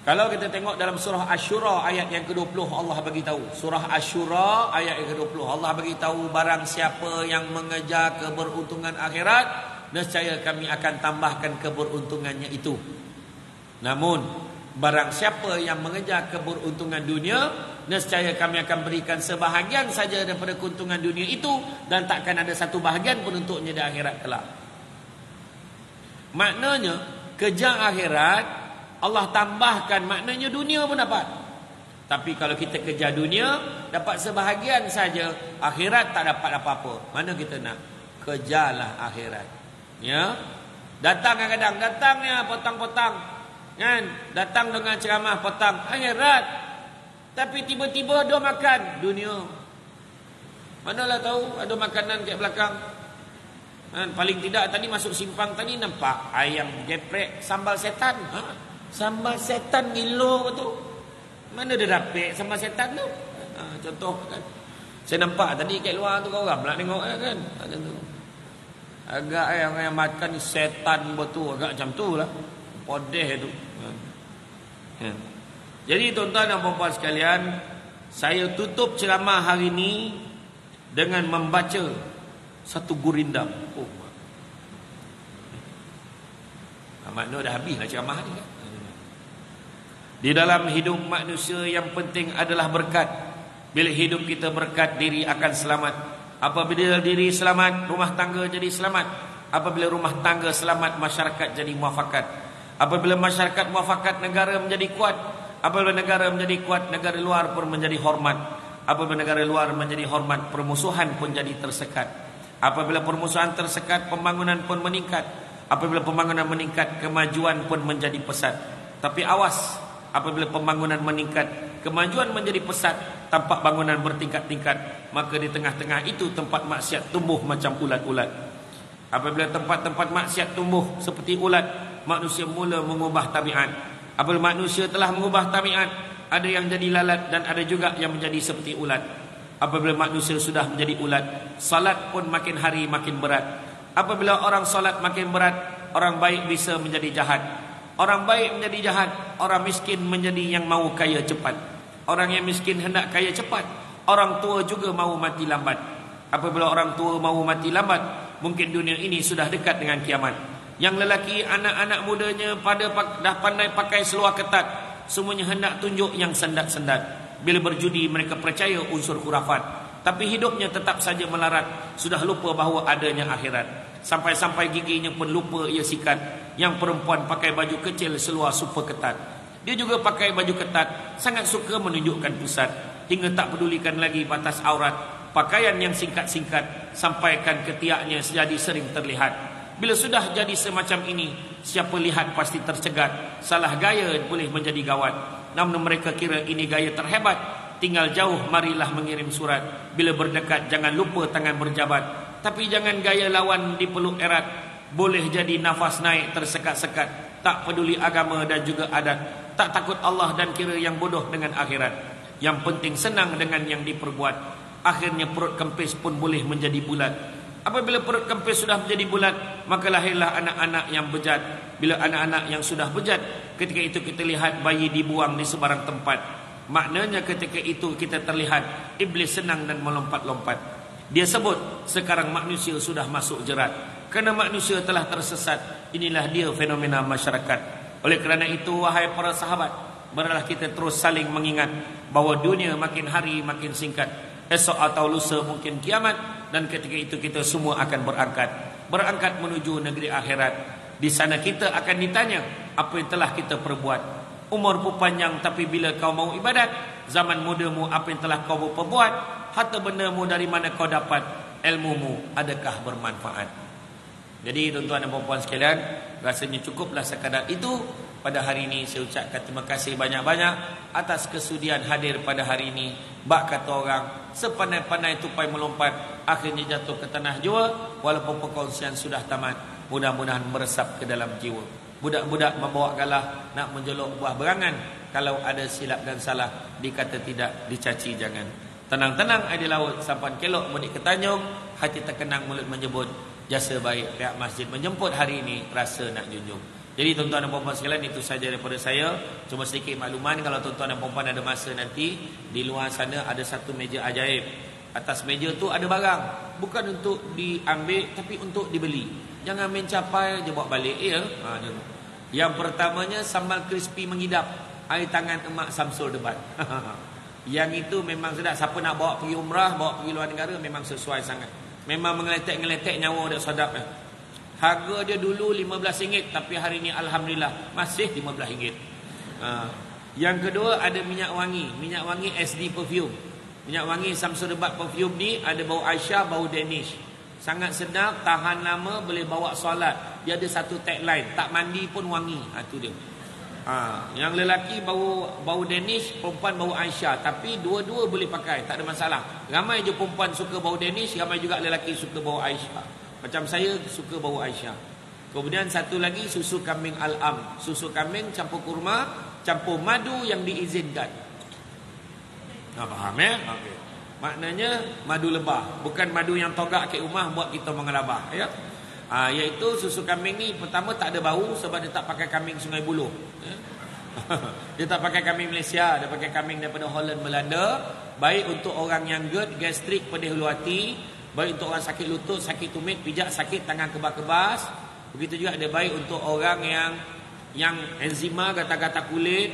Kalau kita tengok dalam surah Asy-Syura ayat yang ke-20, Allah bagi tahu. Surah Asy-Syura ayat yang ke-20, Allah bagi tahu barang siapa yang mengejar keberuntungan akhirat, nescaya kami akan tambahkan keberuntungannya itu. Namun barang siapa yang mengejar keberuntungan dunia, nescaya kami akan berikan sebahagian saja daripada keuntungan dunia itu, dan takkan ada satu bahagian pun untuknya di akhirat kelak. Maknanya kejar akhirat Allah tambahkan, maknanya dunia pun dapat. Tapi kalau kita kejar dunia, dapat sebahagian saja, akhirat tak dapat apa-apa. Mana kita nak? Kejarlah akhirat. Ya. Datang kadang-kadang, datangnya potang-potang. Kan? Datang dengan ceramah petang akhirat, tapi tiba-tiba ada makan dunia. Manalah tahu ada makanan kat belakang. Kan? Paling tidak tadi masuk simpang tadi nampak ayam geprek sambal setan. Sambal setan gilo tu. Mana dia dapat sambal setan tu? Contoh kan. Saya nampak tadi kat luar tu kau orang pula tengok kan. Macam tu. Agak yang makan setan betul, agak macam tu lah. Podeh tu. Jadi tuan-tuan dan puan-puan sekalian, saya tutup ceramah hari ini dengan membaca satu gurindam. Makna dah habis lah ceramah ni kan. Di dalam hidup manusia yang penting adalah berkat. Bila hidup kita berkat, diri akan selamat. Apabila diri selamat, rumah tangga jadi selamat. Apabila rumah tangga selamat, masyarakat jadi muafakat. Apabila masyarakat muafakat, negara menjadi kuat. Apabila negara menjadi kuat, negara luar pun menjadi hormat. Apabila negara luar menjadi hormat, permusuhan pun jadi tersekat. Apabila permusuhan tersekat, pembangunan pun meningkat. Apabila pembangunan meningkat, kemajuan pun menjadi pesat. Tapi awas, apabila pembangunan meningkat, kemajuan menjadi pesat, tampak bangunan bertingkat-tingkat, maka di tengah-tengah itu tempat maksiat tumbuh macam ulat-ulat. Apabila tempat-tempat maksiat tumbuh seperti ulat, manusia mula mengubah tabiat. Apabila manusia telah mengubah tabiat, ada yang jadi lalat dan ada juga yang menjadi seperti ulat. Apabila manusia sudah menjadi ulat, salat pun makin hari makin berat. Apabila orang salat makin berat, orang baik bisa menjadi jahat. Orang baik menjadi jahat, orang miskin menjadi yang mahu kaya cepat. Orang yang miskin hendak kaya cepat. Orang tua juga mahu mati lambat. Apabila orang tua mahu mati lambat, mungkin dunia ini sudah dekat dengan kiamat. Yang lelaki, anak-anak mudanya dah pandai pakai seluar ketat, semuanya hendak tunjuk yang sendat-sendat. Bila berjudi, mereka percaya unsur khurafat, tapi hidupnya tetap saja melarat. Sudah lupa bahawa adanya akhirat. Sampai-sampai giginya pun lupa ia sikat. Yang perempuan pakai baju kecil seluar super ketat. Dia juga pakai baju ketat, sangat suka menunjukkan pusat, hingga tak pedulikan lagi batas aurat. Pakaian yang singkat-singkat sampaikan ketiaknya jadi sering terlihat. Bila sudah jadi semacam ini, siapa lihat pasti tercegat. Salah gaya boleh menjadi gawat. Namun mereka kira ini gaya terhebat. Tinggal jauh, marilah mengirim surat. Bila berdekat, jangan lupa tangan berjabat. Tapi jangan gaya lawan dipeluk erat. Boleh jadi nafas naik tersekat-sekat. Tak peduli agama dan juga adat. Tak takut Allah dan kira yang bodoh dengan akhirat. Yang penting senang dengan yang diperbuat. Akhirnya perut kempis pun boleh menjadi bulat. Apabila perut kempis sudah menjadi bulat, maka lahirlah anak-anak yang bejat. Bila anak-anak yang sudah bejat, ketika itu kita lihat bayi dibuang di sebarang tempat. Maknanya ketika itu kita terlihat iblis senang dan melompat-lompat. Dia sebut sekarang manusia sudah masuk jerat, kerana manusia telah tersesat. Inilah dia fenomena masyarakat. Oleh kerana itu, wahai para sahabat, marilah kita terus saling mengingat bahawa dunia makin hari makin singkat. Esok atau lusa mungkin kiamat, dan ketika itu kita semua akan berangkat menuju negeri akhirat. Di sana kita akan ditanya apa yang telah kita perbuat. Umur pun panjang, tapi bila kau mau ibadat, zaman mudamu apa yang telah kau perbuat, harta bendamu dari mana kau dapat, ilmumu adakah bermanfaat. Jadi tuan-tuan dan puan-puan sekalian, rasanya cukuplah sekadar itu. Pada hari ini saya ucapkan terima kasih banyak-banyak atas kesudian hadir pada hari ini. Bak kata orang, sepandai-pandai tupai melompat, akhirnya jatuh ke tanah jua. Walaupun perkongsian sudah tamat, mudah-mudahan meresap ke dalam jiwa. Budak-budak membawa galah nak menjolok buah berangan. Kalau ada silap dan salah, dikata tidak, dicaci jangan. Tenang-tenang air di laut, sampan kelok mudik ke Tanjung, hati terkenang mulut menyebut, jasa baik pihak masjid menjemput hari ini, rasa nak junjung. Jadi tuan-tuan dan puan-puan sekalian, itu saja daripada saya. Cuma sedikit makluman, kalau tuan-tuan dan puan-puan ada masa nanti, di luar sana ada satu meja ajaib. Atas meja tu ada barang, bukan untuk diambil tapi untuk dibeli. Jangan main capai je bawa balik ya. Yang pertamanya sambal crispy mengidap, air tangan emak Samsul Debat. Yang itu memang sedap. Siapa nak bawa pergi umrah, bawa pergi luar negara, memang sesuai sangat. Memang mengeletek-ngeletek nyawa dak sedap. Harga dia dulu RM15, tapi hari ini alhamdulillah masih RM15. Yang kedua ada minyak wangi SD perfume. Minyak wangi Samsul Debat perfume ni ada bau Aisyah, bau Danish. Sangat sedap, tahan lama, boleh bawa solat. Dia ada satu tagline, tak mandi pun wangi. Itu dia. Yang lelaki bau Danish, perempuan bau Aisyah, tapi dua-dua boleh pakai, tak ada masalah. Ramai je perempuan suka bau Danish, ramai juga lelaki suka bau Aisyah. Macam saya suka bau Aisyah. Kemudian satu lagi susu kambing Al-Am. Susu kambing campur kurma, campur madu yang diizinkan. Faham ya? Okay. Maknanya madu lebah, bukan madu yang togak ke rumah buat kita mengelabah ya. Iaitu susu kambing ni pertama tak ada bau sebab dia tak pakai kambing Sungai Buloh ya? Dia tak pakai kambing Malaysia, dia pakai kambing daripada Holland, Belanda. Baik untuk orang yang GERD, gastrik, pedih hulu hati. Baik untuk orang sakit lutut, sakit tumit, pijak sakit, tangan kebas-kebas. Begitu juga ada baik untuk orang yang enzima, gatal-gatal kulit,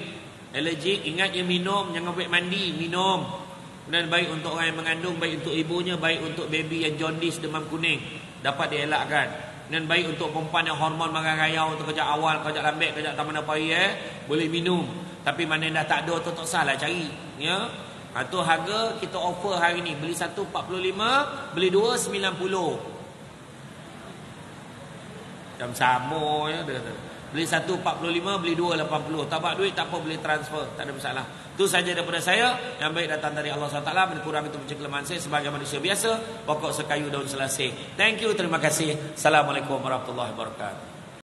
alergik. Ingat je minum, jangan buat mandi, minum. Dan baik untuk orang yang mengandung, baik untuk ibunya, baik untuk baby yang jaundice, demam kuning, dapat dielakkan. Dan baik untuk perempuan yang hormon marah rayau, untuk kejap awal, kejap lambat, kejap taman apa boleh minum. Tapi mana dah tak ada tu tak salah cari ya. Itu harga kita offer hari ni. Beli satu 45, beli dua 90. Macam sama ya. Beli satu 45, beli dua 80. Tak buat duit tak apa, boleh transfer, tak ada masalah. Itu saja daripada saya. Yang baik datang dari Allah SWT. Berkurang itu macam kelemahan saya sebagai manusia biasa. Pokok sekayu daun selasih. Thank you, terima kasih. Assalamualaikum warahmatullahi wabarakatuh.